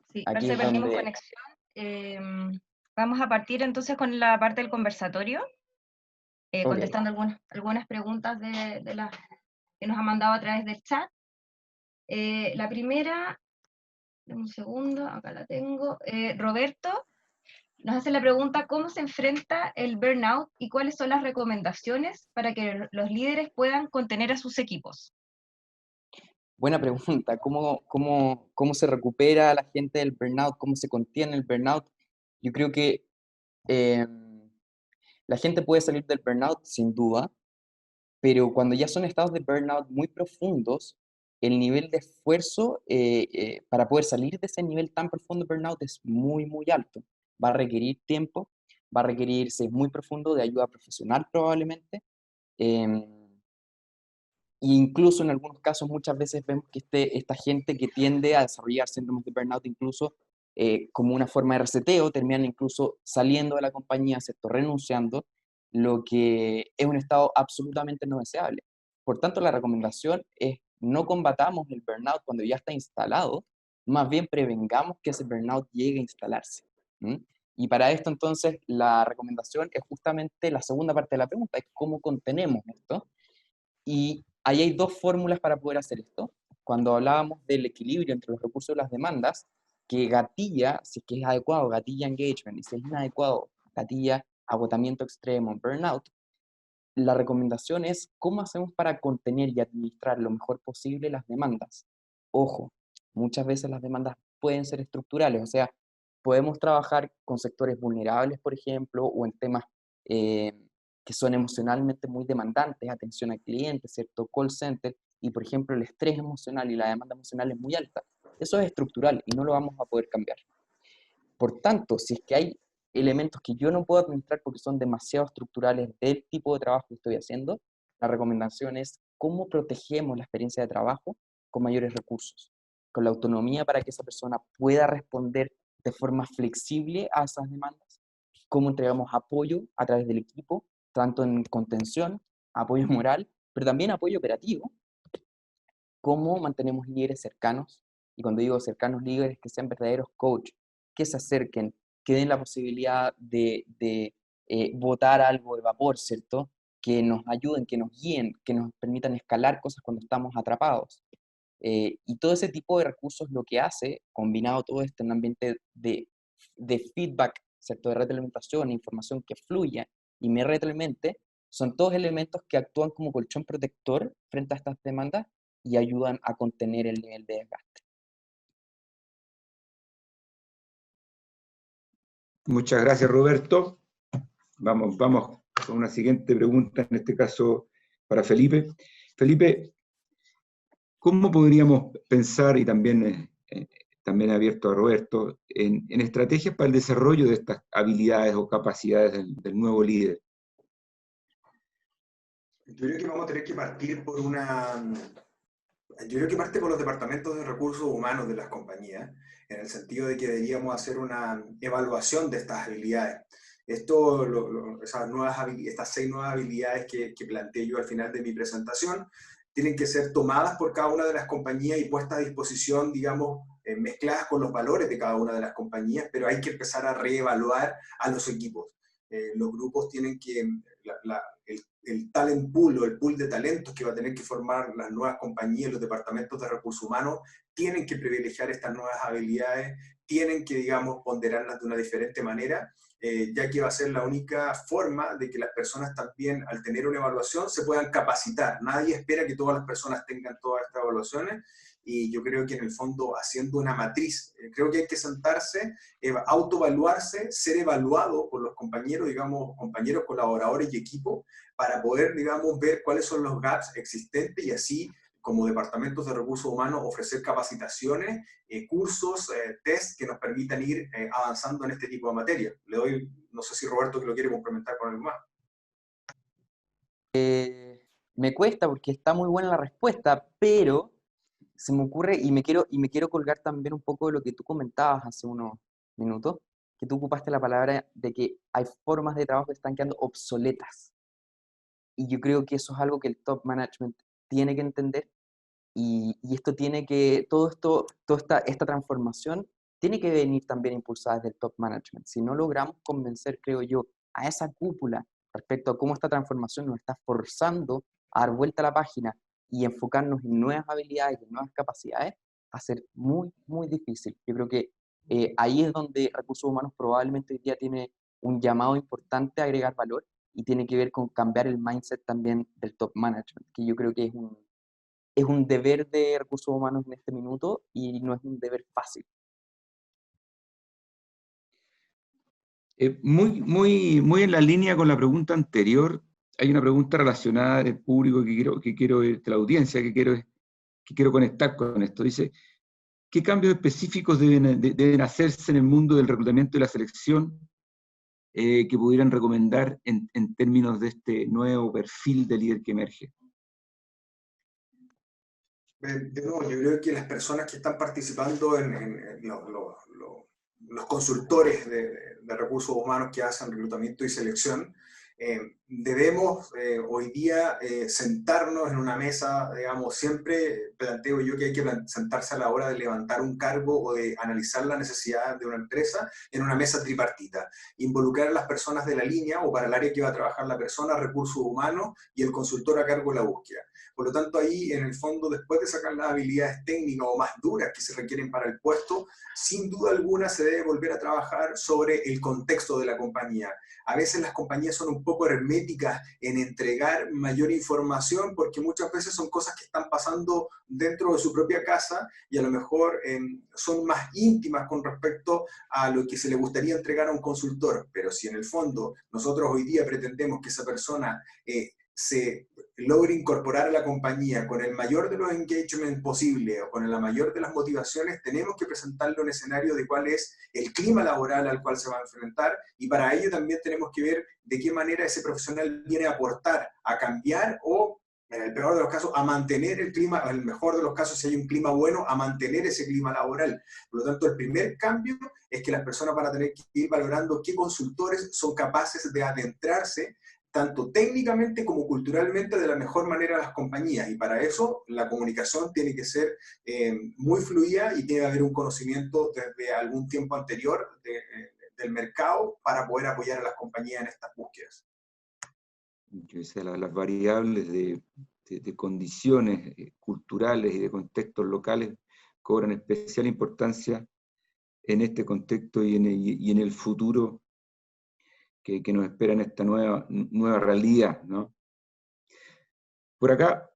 Sí, Aquí parece que perdimos donde... conexión. Vamos a partir entonces con la parte del conversatorio, contestando algunas preguntas de las que nos han mandado a través del chat. La primera, un segundo, acá la tengo. Roberto nos hace la pregunta: ¿cómo se enfrenta el burnout y cuáles son las recomendaciones para que los líderes puedan contener a sus equipos? Buena pregunta. ¿Cómo se recupera la gente del burnout? ¿Cómo se contiene el burnout? Yo creo que la gente puede salir del burnout sin duda, pero cuando ya son estados de burnout muy profundos, el nivel de esfuerzo para poder salir de ese nivel tan profundo de burnout es muy, muy alto. Va a requerir tiempo, va a requerir, si es muy profundo, de ayuda profesional probablemente. Incluso en algunos casos muchas veces vemos que esta gente que tiende a desarrollar síndromes de burnout incluso como una forma de reseteo, terminan incluso saliendo de la compañía, ¿cierto? Renunciando, lo que es un estado absolutamente no deseable. Por tanto, la recomendación es no combatamos el burnout cuando ya está instalado, más bien prevengamos que ese burnout llegue a instalarse. Y para esto entonces la recomendación es justamente la segunda parte de la pregunta, es cómo contenemos esto. Y ahí hay dos fórmulas para poder hacer esto. Cuando hablábamos del equilibrio entre los recursos y las demandas, que gatilla, si es que es adecuado, gatilla engagement, y si es inadecuado, gatilla agotamiento extremo, burnout, la recomendación es cómo hacemos para contener y administrar lo mejor posible las demandas. Ojo, muchas veces las demandas pueden ser estructurales, o sea, podemos trabajar con sectores vulnerables, por ejemplo, o en temas que son emocionalmente muy demandantes, atención al cliente, ¿cierto? Call center, y por ejemplo el estrés emocional y la demanda emocional es muy alta. Eso es estructural y no lo vamos a poder cambiar. Por tanto, si es que hay elementos que yo no puedo administrar porque son demasiado estructurales del tipo de trabajo que estoy haciendo, la recomendación es cómo protegemos la experiencia de trabajo con mayores recursos. con la autonomía para que esa persona pueda responder de forma flexible a esas demandas, cómo entregamos apoyo a través del equipo, tanto en contención, apoyo moral, pero también apoyo operativo, cómo mantenemos líderes cercanos, y cuando digo cercanos, líderes que sean verdaderos coach, que se acerquen, que den la posibilidad de botar algo de vapor, ¿cierto? Que nos ayuden, que nos guíen, que nos permitan escalar cosas cuando estamos atrapados. Y todo ese tipo de recursos lo que hace, combinado todo esto en un ambiente de feedback, ¿cierto? De retroalimentación, información que fluya y me retroalimente, son todos elementos que actúan como colchón protector frente a estas demandas y ayudan a contener el nivel de desgaste. Muchas gracias, Roberto. Vamos con una siguiente pregunta, en este caso para Felipe. Felipe, ¿cómo podríamos pensar, y también abierto a Roberto, en estrategias para el desarrollo de estas habilidades o capacidades del nuevo líder? Yo creo que vamos a tener que partir por Yo creo que parte por los departamentos de recursos humanos de las compañías, en el sentido de que deberíamos hacer una evaluación de estas habilidades. Estas 6 nuevas habilidades que planteé yo al final de mi presentación, tienen que ser tomadas por cada una de las compañías y puestas a disposición, digamos, mezcladas con los valores de cada una de las compañías, pero hay que empezar a reevaluar a los equipos. Los grupos tienen que, el talent pool o el pool de talentos que va a tener que formar las nuevas compañías, los departamentos de recursos humanos, tienen que privilegiar estas nuevas habilidades, tienen que, digamos, ponderarlas de una diferente manera, ya que va a ser la única forma de que las personas también, al tener una evaluación, se puedan capacitar. Nadie espera que todas las personas tengan todas estas evaluaciones, y yo creo que en el fondo, haciendo una matriz, creo que hay que sentarse, autoevaluarse, ser evaluado por los compañeros, digamos, compañeros, colaboradores y equipo, para poder, digamos, ver cuáles son los gaps existentes y así, como departamentos de recursos humanos, ofrecer capacitaciones, cursos, test que nos permitan ir avanzando en este tipo de materia. Le doy, no sé si Roberto que lo quiere complementar con algo más. Me cuesta porque está muy buena la respuesta, pero se me ocurre, y me quiero colgar también un poco de lo que tú comentabas hace unos minutos, que tú ocupaste la palabra de que hay formas de trabajo que están quedando obsoletas. Y yo creo que eso es algo que el top management tiene que entender, y esto tiene que, toda esta transformación tiene que venir también impulsada desde el top management. Si no logramos convencer, creo yo, a esa cúpula respecto a cómo esta transformación nos está forzando a dar vuelta a la página y enfocarnos en nuevas habilidades y en nuevas capacidades, va a ser muy, muy difícil. Yo creo que ahí es donde Recursos Humanos probablemente hoy día tiene un llamado importante a agregar valor, y tiene que ver con cambiar el mindset también del top management, que yo creo que es un deber de Recursos Humanos en este minuto y no es un deber fácil. Muy en la línea con la pregunta anterior, hay una pregunta relacionada del público de la audiencia, que quiero conectar con esto. Dice, ¿qué cambios específicos deben hacerse en el mundo del reclutamiento y la selección que pudieran recomendar en términos de este nuevo perfil de líder que emerge? De nuevo, yo creo que las personas que están participando en los consultores de recursos humanos que hacen reclutamiento y selección, debemos hoy día sentarnos en una mesa, digamos, siempre planteo yo que hay que sentarse a la hora de levantar un cargo o de analizar la necesidad de una empresa en una mesa tripartita, involucrar a las personas de la línea o para el área que va a trabajar la persona, recursos humanos y el consultor a cargo de la búsqueda. Por lo tanto, ahí, en el fondo, después de sacar las habilidades técnicas o más duras que se requieren para el puesto, sin duda alguna se debe volver a trabajar sobre el contexto de la compañía. A veces las compañías son un poco herméticas en entregar mayor información porque muchas veces son cosas que están pasando dentro de su propia casa y a lo mejor son más íntimas con respecto a lo que se le gustaría entregar a un consultor. Pero si en el fondo nosotros hoy día pretendemos que esa persona se logre incorporar a la compañía con el mayor de los engagement posible o con la mayor de las motivaciones, tenemos que presentarle un escenario de cuál es el clima laboral al cual se va a enfrentar, y para ello también tenemos que ver de qué manera ese profesional viene a aportar, a cambiar o En el peor de los casos, a mantener el clima, en el mejor de los casos, si hay un clima bueno, a mantener ese clima laboral. Por lo tanto, el primer cambio es que las personas van a tener que ir valorando qué consultores son capaces de adentrarse tanto técnicamente como culturalmente de la mejor manera a las compañías. Y para eso la comunicación tiene que ser muy fluida y tiene que haber un conocimiento desde algún tiempo anterior del mercado para poder apoyar a las compañías en estas búsquedas. Las variables de condiciones culturales y de contextos locales cobran especial importancia en este contexto y en el futuro que nos espera en esta nueva realidad, ¿no? Por acá,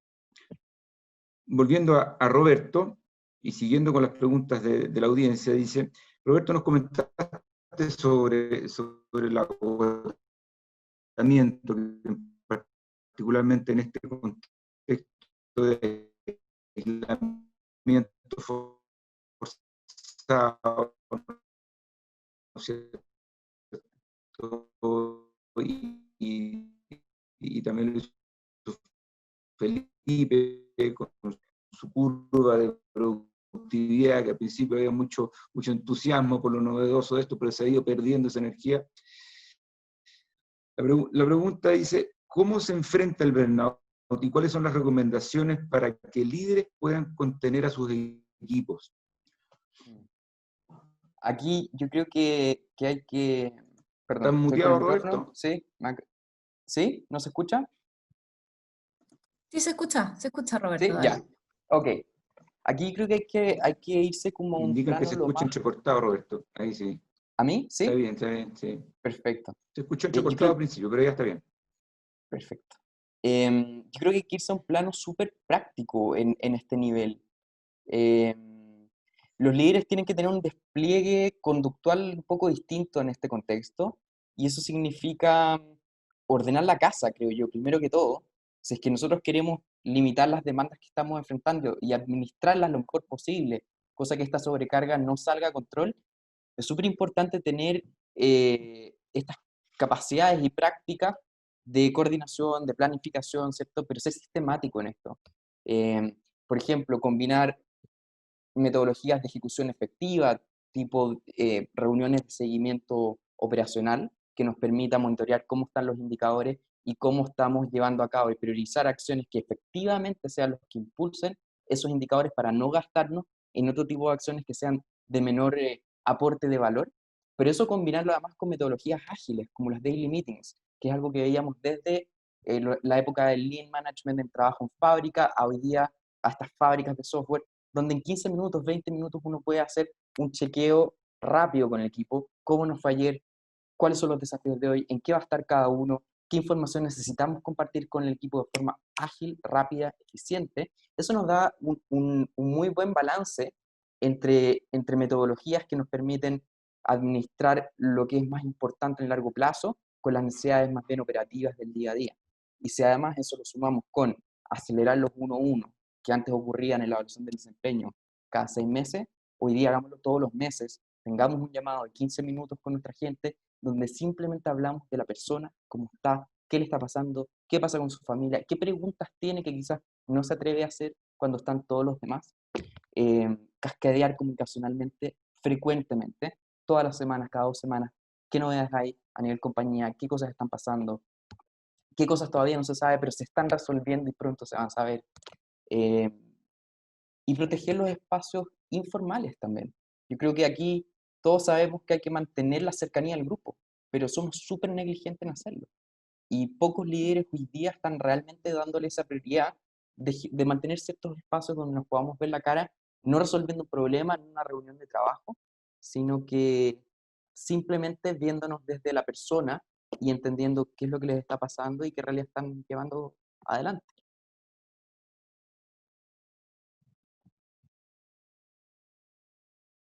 volviendo a Roberto, y siguiendo con las preguntas de la audiencia, dice, Roberto, nos comentaste sobre el agotamiento, particularmente en este contexto de aislamiento forzado, ¿no es cierto? Y también lo hizo Felipe con su curva de productividad, que al principio había mucho entusiasmo por lo novedoso de esto, pero se ha ido perdiendo esa energía. La pregunta dice, ¿cómo se enfrenta el burnout y cuáles son las recomendaciones para que líderes puedan contener a sus equipos? Aquí yo creo que hay que... Perdón, ¿Estás ¿estoy con el muteado, micrófono? Roberto? ¿Sí? ¿Sí? ¿No se escucha? Sí, se escucha, Roberto. Sí, Dale. ya. Ok. Aquí creo que hay que irse como a Me un indican que plano se lo escucha más... entrecortado, Roberto. Ahí sí. ¿A mí? ¿Sí? Está bien, sí. Perfecto. Se escuchó Yo entrecortado creo... al principio, pero ya está bien. Perfecto. Yo creo que hay que irse a un plano súper práctico en este nivel. Los líderes tienen que tener un despliegue conductual un poco distinto en este contexto, y eso significa ordenar la casa, creo yo, primero que todo. Si es que nosotros queremos limitar las demandas que estamos enfrentando y administrarlas lo mejor posible, cosa que esta sobrecarga no salga a control, es súper importante tener estas capacidades y prácticas de coordinación, de planificación, ¿cierto? Pero ser sistemático en esto. Por ejemplo, combinar metodologías de ejecución efectiva, tipo reuniones de seguimiento operacional, que nos permita monitorear cómo están los indicadores y cómo estamos llevando a cabo y priorizar acciones que efectivamente sean los que impulsen esos indicadores para no gastarnos en otro tipo de acciones que sean de menor aporte de valor. Pero eso combinarlo además con metodologías ágiles, como las daily meetings, que es algo que veíamos desde la época del lean management en trabajo en fábrica, a hoy día a estas fábricas de software, donde en 15 minutos, 20 minutos uno puede hacer un chequeo rápido con el equipo, cómo nos fue ayer, cuáles son los desafíos de hoy, en qué va a estar cada uno, qué información necesitamos compartir con el equipo de forma ágil, rápida, eficiente. Eso nos da un muy buen balance entre metodologías que nos permiten administrar lo que es más importante en largo plazo con las necesidades más bien operativas del día a día. Y si además eso lo sumamos con acelerar los 1-1, que antes ocurrían en la evaluación del desempeño cada 6 meses, hoy día hagámoslo todos los meses, tengamos un llamado de 15 minutos con nuestra gente, donde simplemente hablamos de la persona, cómo está, qué le está pasando, qué pasa con su familia, qué preguntas tiene que quizás no se atreve a hacer cuando están todos los demás. Cascadear comunicacionalmente, frecuentemente, todas las semanas, cada 2 semanas, qué novedades hay a nivel compañía, qué cosas están pasando, qué cosas todavía no se sabe, pero se están resolviendo y pronto se van a saber. Y proteger los espacios informales también. Yo creo que aquí todos sabemos que hay que mantener la cercanía al grupo, pero somos súper negligentes en hacerlo. Y pocos líderes hoy día están realmente dándole esa prioridad de mantener ciertos espacios donde nos podamos ver la cara, no resolviendo un problema en una reunión de trabajo, sino que simplemente viéndonos desde la persona y entendiendo qué es lo que les está pasando y qué realidad están llevando adelante.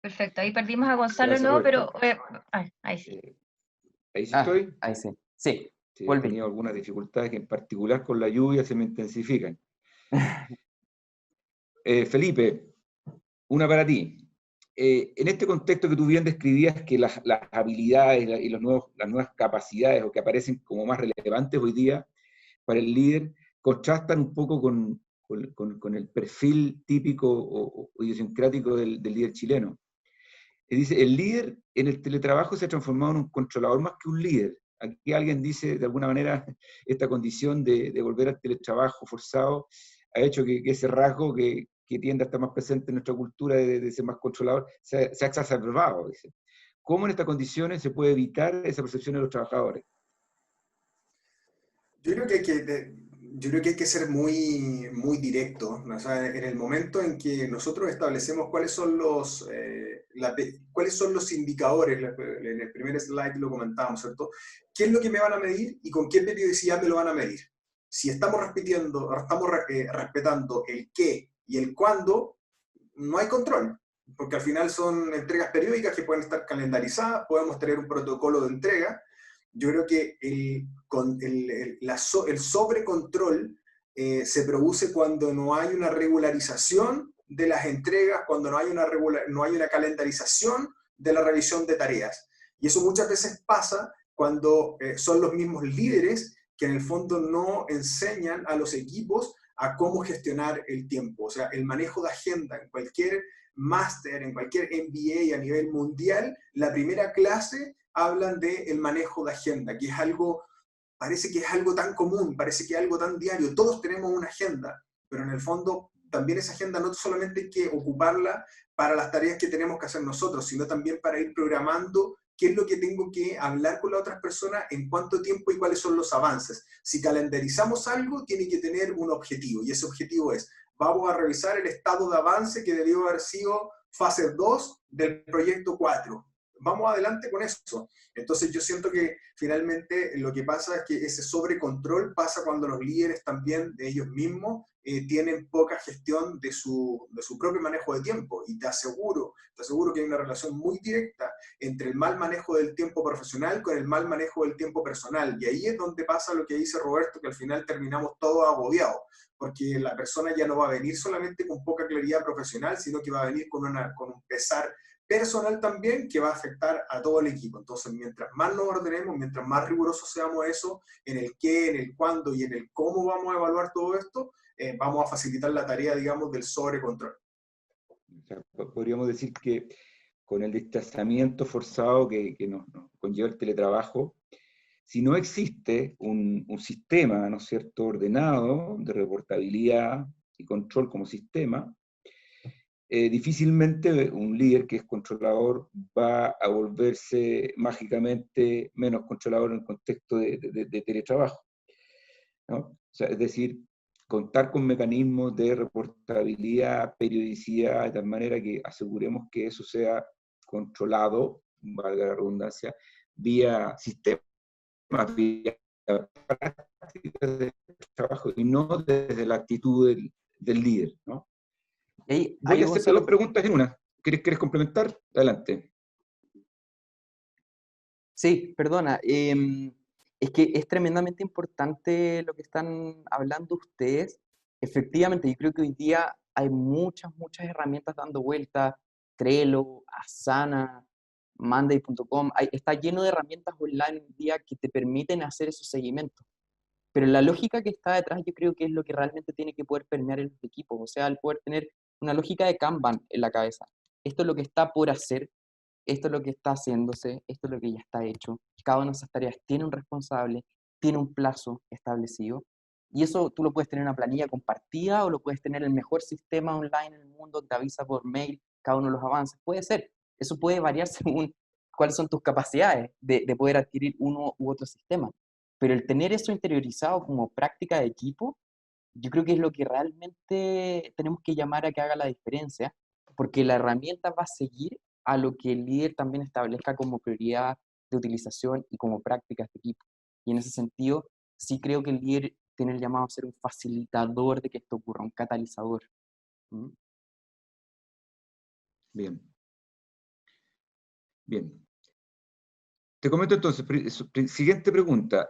Perfecto, ahí perdimos a Gonzalo, Gracias, ¿no? Pero Roberto. ahí sí. Ahí sí estoy. Ahí sí. Sí, Sí, he volví. tenido algunas dificultades que en particular con la lluvia se me intensifican. Felipe, una para ti. En este contexto que tú bien describías que las habilidades y las nuevas capacidades o que aparecen como más relevantes hoy día para el líder contrastan un poco con el perfil típico o idiosincrático del líder chileno. Y dice, el líder en el teletrabajo se ha transformado en un controlador más que un líder. Aquí alguien dice, de alguna manera, esta condición de volver al teletrabajo forzado ha hecho que ese rasgo que tiende a estar más presente en nuestra cultura de ser más controlador se ha exacerbado. Dice. ¿Cómo en estas condiciones se puede evitar esa percepción de los trabajadores? Yo creo que hay que ser muy, muy directo, ¿no? O sea, en el momento en que nosotros establecemos cuáles son los indicadores, en el primer slide lo comentábamos, ¿cierto? ¿Qué es lo que me van a medir y con qué periodicidad me lo van a medir? Si estamos respetando el qué y el cuándo, no hay control, porque al final son entregas periódicas que pueden estar calendarizadas, podemos tener un protocolo de entrega. Yo creo que el sobrecontrol se produce cuando no hay una regularización de las entregas, cuando no hay una calendarización de la revisión de tareas. Y eso muchas veces pasa cuando son los mismos líderes que en el fondo no enseñan a los equipos a cómo gestionar el tiempo. O sea, el manejo de agenda en cualquier máster, en cualquier MBA a nivel mundial, la primera clase hablan del manejo de agenda, que es algo, parece que es algo tan común, parece que es algo tan diario. Todos tenemos una agenda, pero en el fondo también esa agenda no solamente hay que ocuparla para las tareas que tenemos que hacer nosotros, sino también para ir programando qué es lo que tengo que hablar con las otras personas, en cuánto tiempo y cuáles son los avances. Si calendarizamos algo, tiene que tener un objetivo, y ese objetivo es, vamos a revisar el estado de avance que debió haber sido fase 2 del proyecto 4. Vamos adelante con eso. Entonces yo siento que finalmente lo que pasa es que ese sobrecontrol pasa cuando los líderes también de ellos mismos tienen poca gestión de su propio manejo de tiempo. Y te aseguro que hay una relación muy directa entre el mal manejo del tiempo profesional con el mal manejo del tiempo personal. Y ahí es donde pasa lo que dice Roberto, que al final terminamos todos agobiados, porque la persona ya no va a venir solamente con poca claridad profesional, sino que va a venir con un pesar personal también que va a afectar a todo el equipo. Entonces, mientras más nos ordenemos, mientras más rigurosos seamos eso, en el qué, en el cuándo y en el cómo vamos a evaluar todo esto, vamos a facilitar la tarea, digamos, del sobrecontrol. O sea, podríamos decir que con el desplazamiento forzado que nos conlleva el teletrabajo, si no existe un sistema, ¿no es cierto?, ordenado de reportabilidad y control como sistema, difícilmente un líder que es controlador va a volverse mágicamente menos controlador en el contexto de teletrabajo, ¿no? O sea, es decir, contar con mecanismos de reportabilidad, periodicidad, de tal manera que aseguremos que eso sea controlado, valga la redundancia, vía sistemas, vía prácticas de trabajo, y no desde la actitud del líder, ¿no? Voy a hacerte dos preguntas en una. ¿Quieres complementar? Adelante. Sí, perdona. Es que es tremendamente importante lo que están hablando ustedes. Efectivamente, yo creo que hoy día hay muchas herramientas dando vueltas. Trello, Asana, Monday.com. Está lleno de herramientas online hoy día que te permiten hacer esos seguimientos. Pero la lógica que está detrás yo creo que es lo que realmente tiene que poder permear en los equipos. O sea, el poder tener una lógica de Kanban en la cabeza. Esto es lo que está por hacer, esto es lo que está haciéndose, esto es lo que ya está hecho. Cada una de esas tareas tiene un responsable, tiene un plazo establecido. Y eso tú lo puedes tener en una planilla compartida o lo puedes tener en el mejor sistema online en el mundo que te avisa por mail cada uno de los avances. Puede ser. Eso puede variar según cuáles son tus capacidades de poder adquirir uno u otro sistema. Pero el tener eso interiorizado como práctica de equipo, yo creo que es lo que realmente tenemos que llamar a que haga la diferencia, porque la herramienta va a seguir a lo que el líder también establezca como prioridad de utilización y como prácticas de equipo. Y en ese sentido, sí creo que el líder tiene el llamado a ser un facilitador de que esto ocurra, un catalizador. ¿Mm? Bien. Bien. Te comento entonces, siguiente pregunta,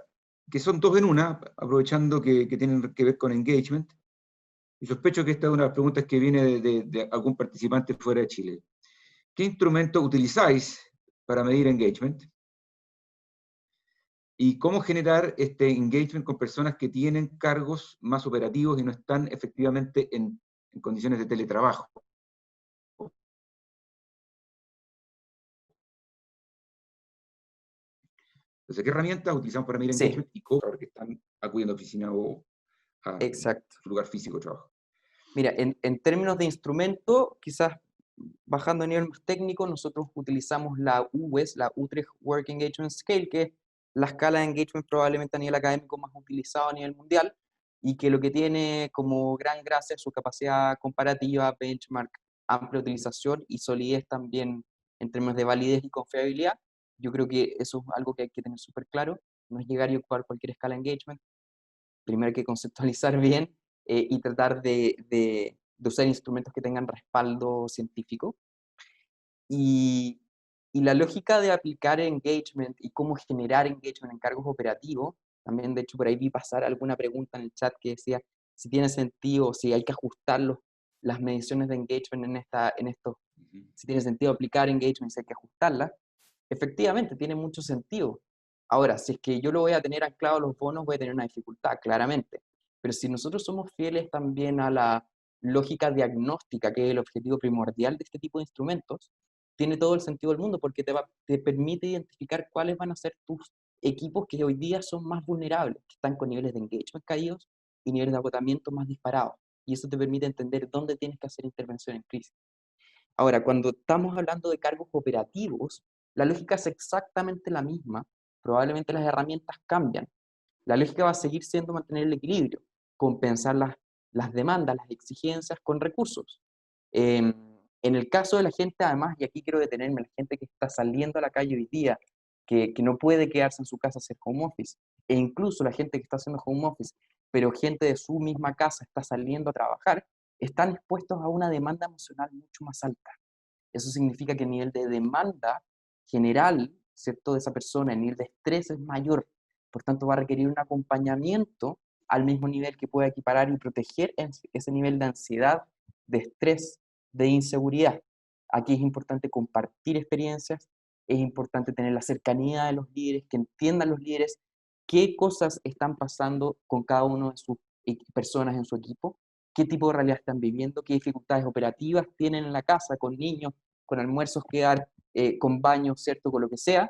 que son dos en una, aprovechando que tienen que ver con engagement, y sospecho que esta es una de las preguntas que viene de algún participante fuera de Chile. ¿Qué instrumento utilizáis para medir engagement? y cómo generar este engagement con personas que tienen cargos más operativos y no están efectivamente en condiciones de teletrabajo. Entonces, ¿qué herramientas utilizamos para medir Sí. engagement y cómo que están acudiendo a oficina o a Exacto. su lugar físico de trabajo? Mira, en términos de instrumento, quizás bajando a nivel más técnico, nosotros utilizamos la UWES, la Utrecht Work Engagement Scale, que es la escala de engagement probablemente a nivel académico más utilizado a nivel mundial, y que lo que tiene como gran gracia es su capacidad comparativa, benchmark, amplia utilización y solidez también en términos de validez y confiabilidad. Yo creo que eso es algo que hay que tener súper claro, no es llegar y ocupar cualquier escala de engagement. Primero hay que conceptualizar bien y tratar de usar instrumentos que tengan respaldo científico. Y, y la lógica de aplicar engagement y cómo generar engagement en cargos operativos, también de hecho por ahí vi pasar alguna pregunta en el chat que decía si tiene sentido, si hay que ajustar las mediciones de engagement en estos, si tiene sentido aplicar engagement, si hay que ajustarlas. Efectivamente, tiene mucho sentido. Ahora, si es que yo lo voy a tener anclado a los bonos, voy a tener una dificultad, claramente. Pero si nosotros somos fieles también a la lógica diagnóstica, que es el objetivo primordial de este tipo de instrumentos, tiene todo el sentido del mundo porque te permite identificar cuáles van a ser tus equipos que hoy día son más vulnerables, que están con niveles de engagement caídos y niveles de agotamiento más disparados. Y eso te permite entender dónde tienes que hacer intervención en crisis. Ahora, cuando estamos hablando de cargos operativos, la lógica es exactamente la misma. Probablemente las herramientas cambian. La lógica va a seguir siendo mantener el equilibrio, compensar las demandas, las exigencias con recursos. En el caso de la gente, además, y aquí quiero detenerme, la gente que está saliendo a la calle hoy día, que no puede quedarse en su casa a hacer home office, e incluso la gente que está haciendo home office, pero gente de su misma casa está saliendo a trabajar, están expuestos a una demanda emocional mucho más alta. Eso significa que el nivel de demanda general, ¿cierto?, de esa persona, el nivel de estrés es mayor. Por tanto, va a requerir un acompañamiento al mismo nivel que pueda equiparar y proteger ese nivel de ansiedad, de estrés, de inseguridad. Aquí es importante compartir experiencias, es importante tener la cercanía de los líderes, que entiendan los líderes qué cosas están pasando con cada uno de sus personas en su equipo, qué tipo de realidad están viviendo, qué dificultades operativas tienen en la casa, con niños, con almuerzos que dar, con baños, ¿cierto?, con lo que sea,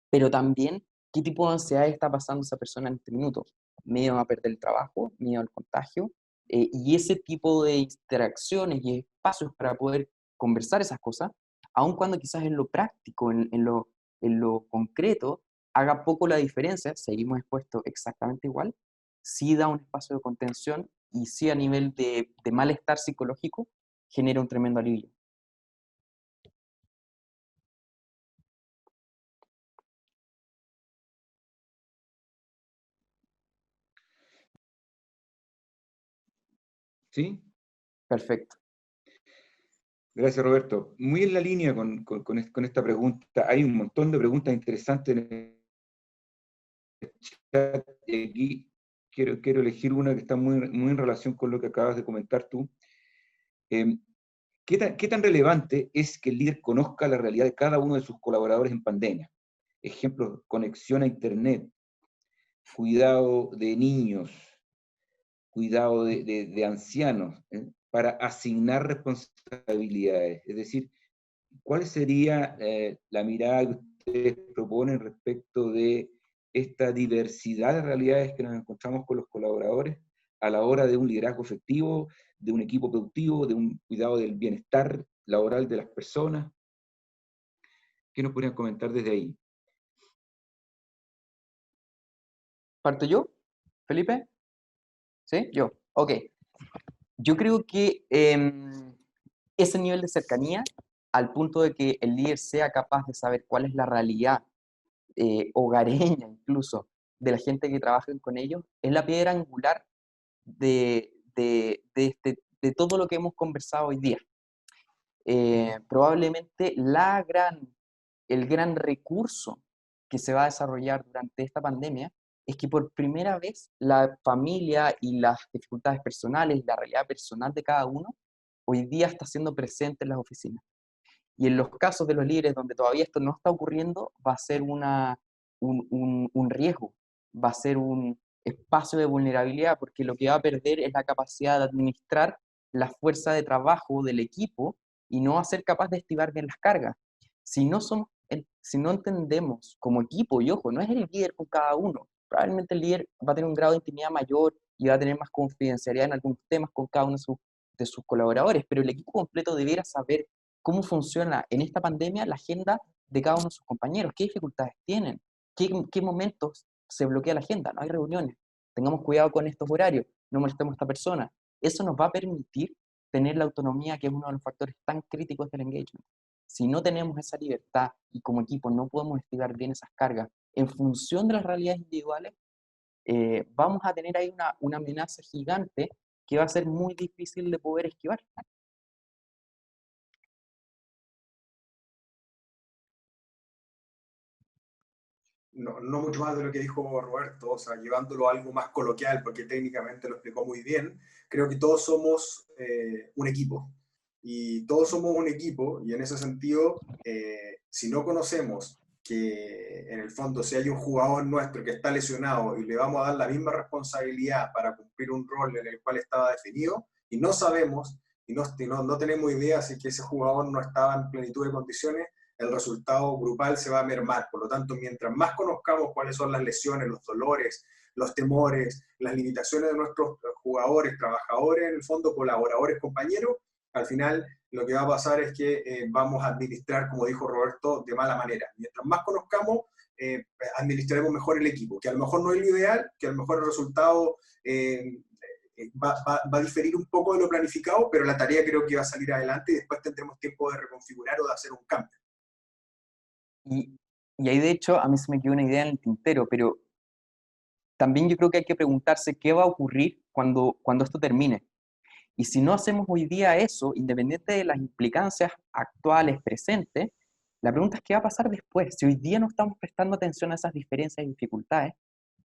pero también qué tipo de ansiedad está pasando esa persona en este minuto. Miedo a perder el trabajo, miedo al contagio, y ese tipo de interacciones y espacios para poder conversar esas cosas, aun cuando quizás en lo práctico, en lo concreto, haga poco la diferencia, seguimos expuestos exactamente igual, sí da un espacio de contención y sí a nivel de malestar psicológico genera un tremendo alivio. ¿Sí? Perfecto. Gracias, Roberto. Muy en la línea con esta pregunta. Hay un montón de preguntas interesantes en el chat. Y aquí quiero elegir una que está muy en relación con lo que acabas de comentar tú. ¿Qué tan relevante es que el líder conozca la realidad de cada uno de sus colaboradores en pandemia? Ejemplos, conexión a Internet, cuidado de niños, cuidado de ancianos, para asignar responsabilidades. Es decir, ¿cuál sería la mirada que ustedes proponen respecto de esta diversidad de realidades que nos encontramos con los colaboradores a la hora de un liderazgo efectivo, de un equipo productivo, de un cuidado del bienestar laboral de las personas? ¿Qué nos podrían comentar desde ahí? ¿Parto yo, Felipe? ¿Sí? Yo. Ok. Yo creo que ese nivel de cercanía, al punto de que el líder sea capaz de saber cuál es la realidad hogareña incluso de la gente que trabaja con ellos, es la piedra angular de todo lo que hemos conversado hoy día. Probablemente el gran recurso que se va a desarrollar durante esta pandemia es que por primera vez la familia y las dificultades personales y la realidad personal de cada uno hoy día está siendo presente en las oficinas. Y en los casos de los líderes donde todavía esto no está ocurriendo, va a ser una un riesgo, va a ser un espacio de vulnerabilidad, porque lo que va a perder es la capacidad de administrar la fuerza de trabajo del equipo y no va a ser capaz de estimar bien las cargas. Si no entendemos como equipo, y ojo, no es el líder con cada uno, probablemente el líder va a tener un grado de intimidad mayor y va a tener más confidencialidad en algunos temas con cada uno de sus colaboradores, pero el equipo completo debiera saber cómo funciona en esta pandemia la agenda de cada uno de sus compañeros, qué dificultades tienen, qué momentos se bloquea la agenda, no hay reuniones, tengamos cuidado con estos horarios, no molestemos a esta persona. Eso nos va a permitir tener la autonomía, que es uno de los factores tan críticos del engagement. Si no tenemos esa libertad y como equipo no podemos estirar bien esas cargas en función de las realidades individuales, vamos a tener ahí una amenaza gigante que va a ser muy difícil de poder esquivar. No mucho más de lo que dijo Roberto, o sea, llevándolo a algo más coloquial, porque técnicamente lo explicó muy bien, creo que todos somos un equipo. Y todos somos un equipo, y en ese sentido, si no conocemos que en el fondo si hay un jugador nuestro que está lesionado y le vamos a dar la misma responsabilidad para cumplir un rol en el cual estaba definido, y no sabemos, y no tenemos idea si que ese jugador no estaba en plenitud de condiciones, el resultado grupal se va a mermar. Por lo tanto, mientras más conozcamos cuáles son las lesiones, los dolores, los temores, las limitaciones de nuestros jugadores, trabajadores, en el fondo colaboradores, compañeros, al final lo que va a pasar es que vamos a administrar, como dijo Roberto, de mala manera. Mientras más conozcamos, administraremos mejor el equipo, que a lo mejor no es lo ideal, que a lo mejor el resultado va a diferir un poco de lo planificado, pero la tarea creo que va a salir adelante y después tendremos tiempo de reconfigurar o de hacer un cambio. Y ahí de hecho a mí se me quedó una idea en el tintero, pero también yo creo que hay que preguntarse qué va a ocurrir cuando esto termine. Y si no hacemos hoy día eso, independiente de las implicancias actuales, presentes, la pregunta es qué va a pasar después. Si hoy día no estamos prestando atención a esas diferencias y dificultades,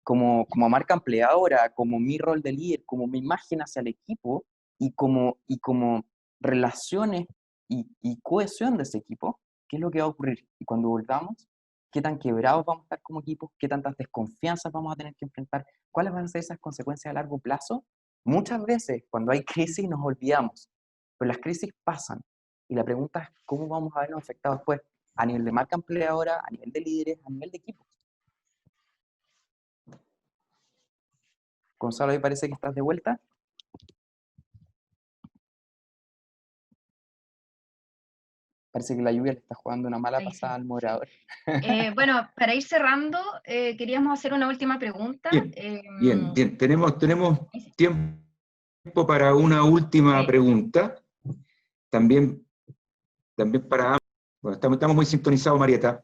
como marca empleadora, como mi rol de líder, como mi imagen hacia el equipo y como relaciones y cohesión de ese equipo, ¿qué es lo que va a ocurrir? Y cuando volvamos, ¿qué tan quebrados vamos a estar como equipo? ¿Qué tantas desconfianzas vamos a tener que enfrentar? ¿Cuáles van a ser esas consecuencias a largo plazo? Muchas veces, cuando hay crisis, nos olvidamos, pero las crisis pasan. Y la pregunta es, ¿cómo vamos a vernos afectados después? A nivel de marca empleadora, a nivel de líderes, a nivel de equipos. Gonzalo, me parece que estás de vuelta. Parece que la lluvia le está jugando una mala pasada al moderador. Bueno, para ir cerrando, queríamos hacer una última pregunta. Bien. Tenemos tiempo para una última pregunta. También para... Bueno, estamos muy sintonizados, Marieta.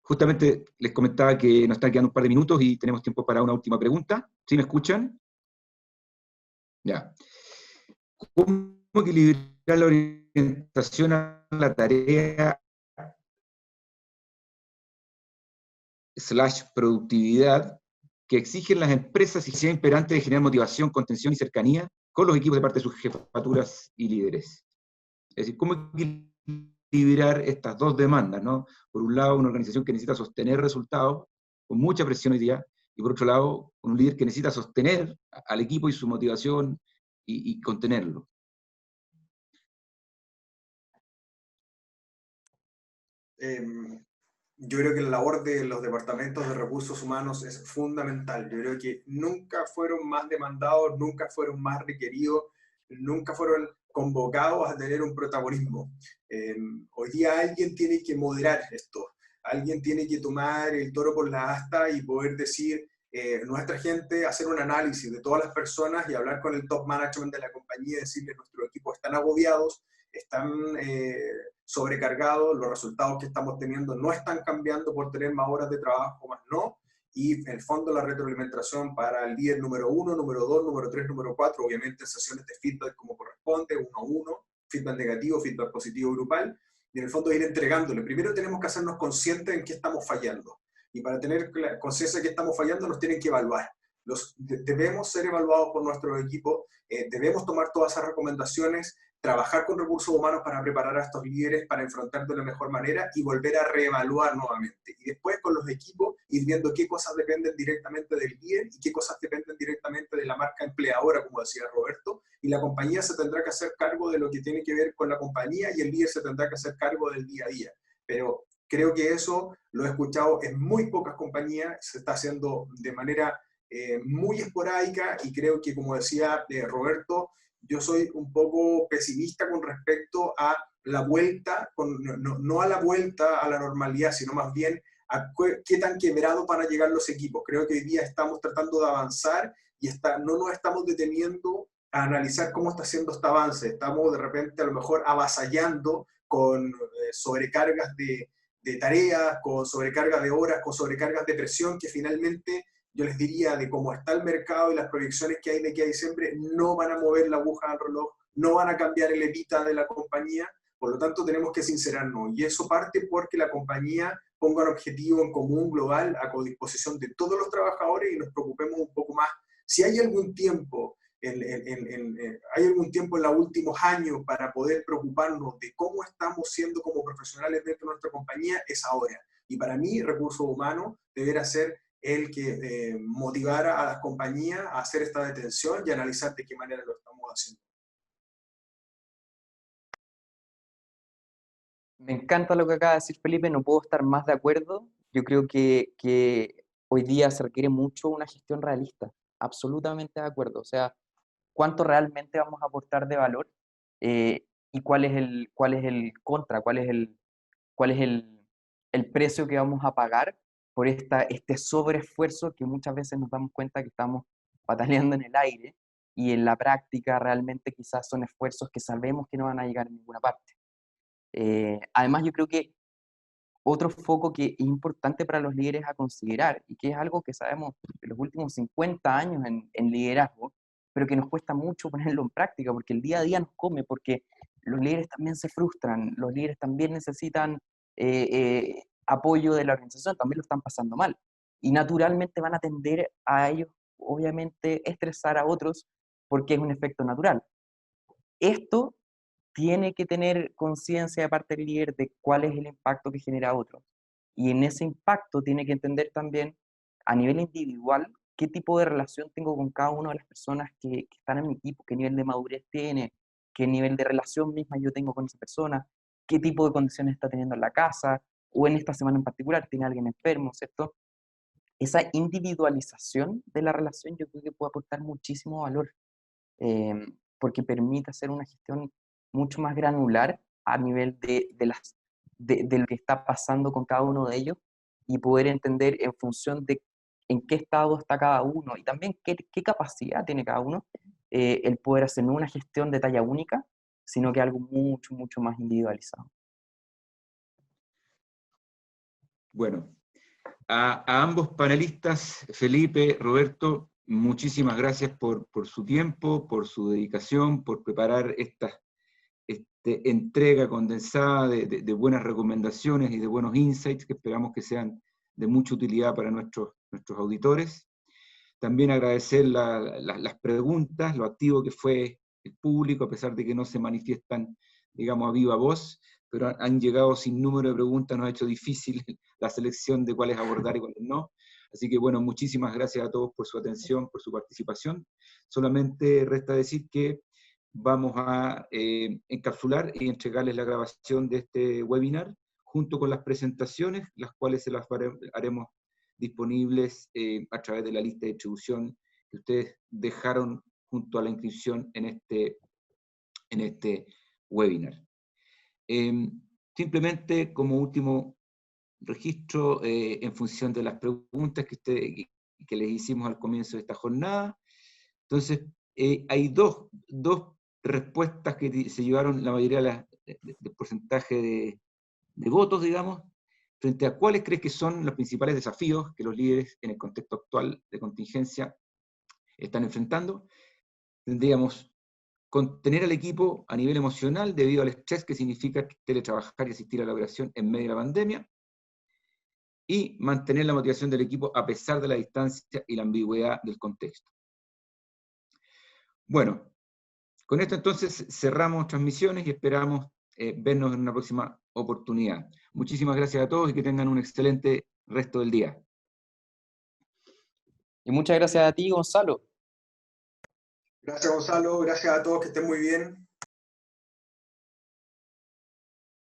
Justamente les comentaba que nos están quedando un par de minutos y tenemos tiempo para una última pregunta. ¿Sí me escuchan? Ya. ¿Cómo equilibrar la orientación a la tarea / productividad que exigen las empresas y sea imperante de generar motivación, contención y cercanía con los equipos de parte de sus jefaturas y líderes? Es decir, ¿cómo equilibrar estas dos demandas, ¿no? Por un lado, una organización que necesita sostener resultados con mucha presión hoy día, y por otro lado, un líder que necesita sostener al equipo y su motivación y contenerlo. Yo creo que la labor de los departamentos de recursos humanos es fundamental. Yo creo que nunca fueron más demandados, nunca fueron más requeridos, nunca fueron convocados a tener un protagonismo. Hoy día alguien tiene que moderar esto, alguien tiene que tomar el toro por la asta y poder decir, nuestra gente, hacer un análisis de todas las personas y hablar con el top management de la compañía y decirle, nuestros equipos están agobiados, están sobrecargados, los resultados que estamos teniendo no están cambiando por tener más horas de trabajo, más no, y en el fondo la retroalimentación para el líder número 1, número 2, número 3, número 4, obviamente sesiones de feedback como corresponde, 1 a 1, feedback negativo, feedback positivo grupal, y en el fondo ir entregándole. Primero tenemos que hacernos conscientes en qué estamos fallando, y para tener conciencia de que estamos fallando nos tienen que evaluar. Debemos ser evaluados por nuestro equipo, debemos tomar todas esas recomendaciones, trabajar con recursos humanos para preparar a estos líderes para enfrentar de la mejor manera y volver a reevaluar nuevamente. Y después con los equipos ir viendo qué cosas dependen directamente del líder y qué cosas dependen directamente de la marca empleadora, como decía Roberto, y la compañía se tendrá que hacer cargo de lo que tiene que ver con la compañía y el líder se tendrá que hacer cargo del día a día. Pero creo que eso lo he escuchado en muy pocas compañías, se está haciendo de manera muy esporádica y creo que, como decía Roberto, yo soy un poco pesimista con respecto a la vuelta, no a la vuelta a la normalidad, sino más bien a qué tan quebrados van a llegar los equipos. Creo que hoy día estamos tratando de avanzar y no nos estamos deteniendo a analizar cómo está haciendo este avance. Estamos de repente a lo mejor avasallando con sobrecargas de tareas, con sobrecargas de horas, con sobrecargas de presión que finalmente yo les diría, de cómo está el mercado y las proyecciones que hay de aquí a diciembre, no van a mover la aguja del reloj, no van a cambiar el EBITDA de la compañía, por lo tanto tenemos que sincerarnos. Y eso parte porque la compañía ponga un objetivo en común, global, a disposición de todos los trabajadores y nos preocupemos un poco más. Si hay algún tiempo, hay algún tiempo en los últimos años para poder preocuparnos de cómo estamos siendo como profesionales dentro de nuestra compañía, es ahora. Y para mí, recursos humanos deberá ser el que motivara a las compañías a hacer esta detención y analizar de qué manera lo estamos haciendo. Me encanta lo que acaba de decir Felipe, no puedo estar más de acuerdo. Yo creo que hoy día se requiere mucho una gestión realista, absolutamente de acuerdo. O sea, cuánto realmente vamos a aportar de valor y cuál es el contra, cuál es el precio que vamos a pagar por este sobreesfuerzo que muchas veces nos damos cuenta que estamos bataleando en el aire y en la práctica realmente quizás son esfuerzos que sabemos que no van a llegar a ninguna parte. Además, yo creo que otro foco que es importante para los líderes a considerar, y que es algo que sabemos en los últimos 50 años en liderazgo, pero que nos cuesta mucho ponerlo en práctica, porque el día a día nos come, porque los líderes también se frustran, los líderes también necesitan apoyo de la organización, también lo están pasando mal, y naturalmente van a tender a ellos, obviamente, estresar a otros, porque es un efecto natural. Esto tiene que tener conciencia de parte del líder de cuál es el impacto que genera a otros. Y en ese impacto tiene que entender también a nivel individual qué tipo de relación tengo con cada una de las personas que están en mi equipo, qué nivel de madurez tiene, qué nivel de relación misma yo tengo con esa persona, qué tipo de condiciones está teniendo en la casa, o en esta semana en particular tiene alguien enfermo, ¿cierto? Esa individualización de la relación yo creo que puede aportar muchísimo valor, porque permite hacer una gestión mucho más granular a nivel de lo que está pasando con cada uno de ellos y poder entender en función de en qué estado está cada uno y también qué capacidad tiene cada uno, el poder hacer no una gestión de talla única, sino que algo mucho, mucho más individualizado. Bueno, a ambos panelistas, Felipe, Roberto, muchísimas gracias por su tiempo, por su dedicación, por preparar esta entrega condensada de buenas recomendaciones y de buenos insights que esperamos que sean de mucha utilidad para nuestros auditores. También agradecer las preguntas, lo activo que fue el público, a pesar de que no se manifiestan, digamos, a viva voz, pero han llegado sin número de preguntas, nos ha hecho difícil la selección de cuáles abordar y cuáles no. Así que bueno, muchísimas gracias a todos por su atención, por su participación. Solamente resta decir que vamos a encapsular y entregarles la grabación de este webinar junto con las presentaciones, las cuales se las haremos disponibles a través de la lista de distribución que ustedes dejaron junto a la inscripción en este webinar. Simplemente como último registro, en función de las preguntas que les hicimos al comienzo de esta jornada, entonces hay dos respuestas que se llevaron la mayoría del porcentaje de votos, digamos, frente a cuáles crees que son los principales desafíos que los líderes en el contexto actual de contingencia están enfrentando. Tendríamos contener al equipo a nivel emocional debido al estrés que significa teletrabajar y asistir a la operación en medio de la pandemia, y mantener la motivación del equipo a pesar de la distancia y la ambigüedad del contexto. Bueno, Con esto entonces cerramos transmisiones y esperamos vernos en una próxima oportunidad. Muchísimas gracias a todos y que tengan un excelente resto del día. Y muchas gracias a ti, Gonzalo. Gracias, Gonzalo. Gracias a todos, que estén muy bien.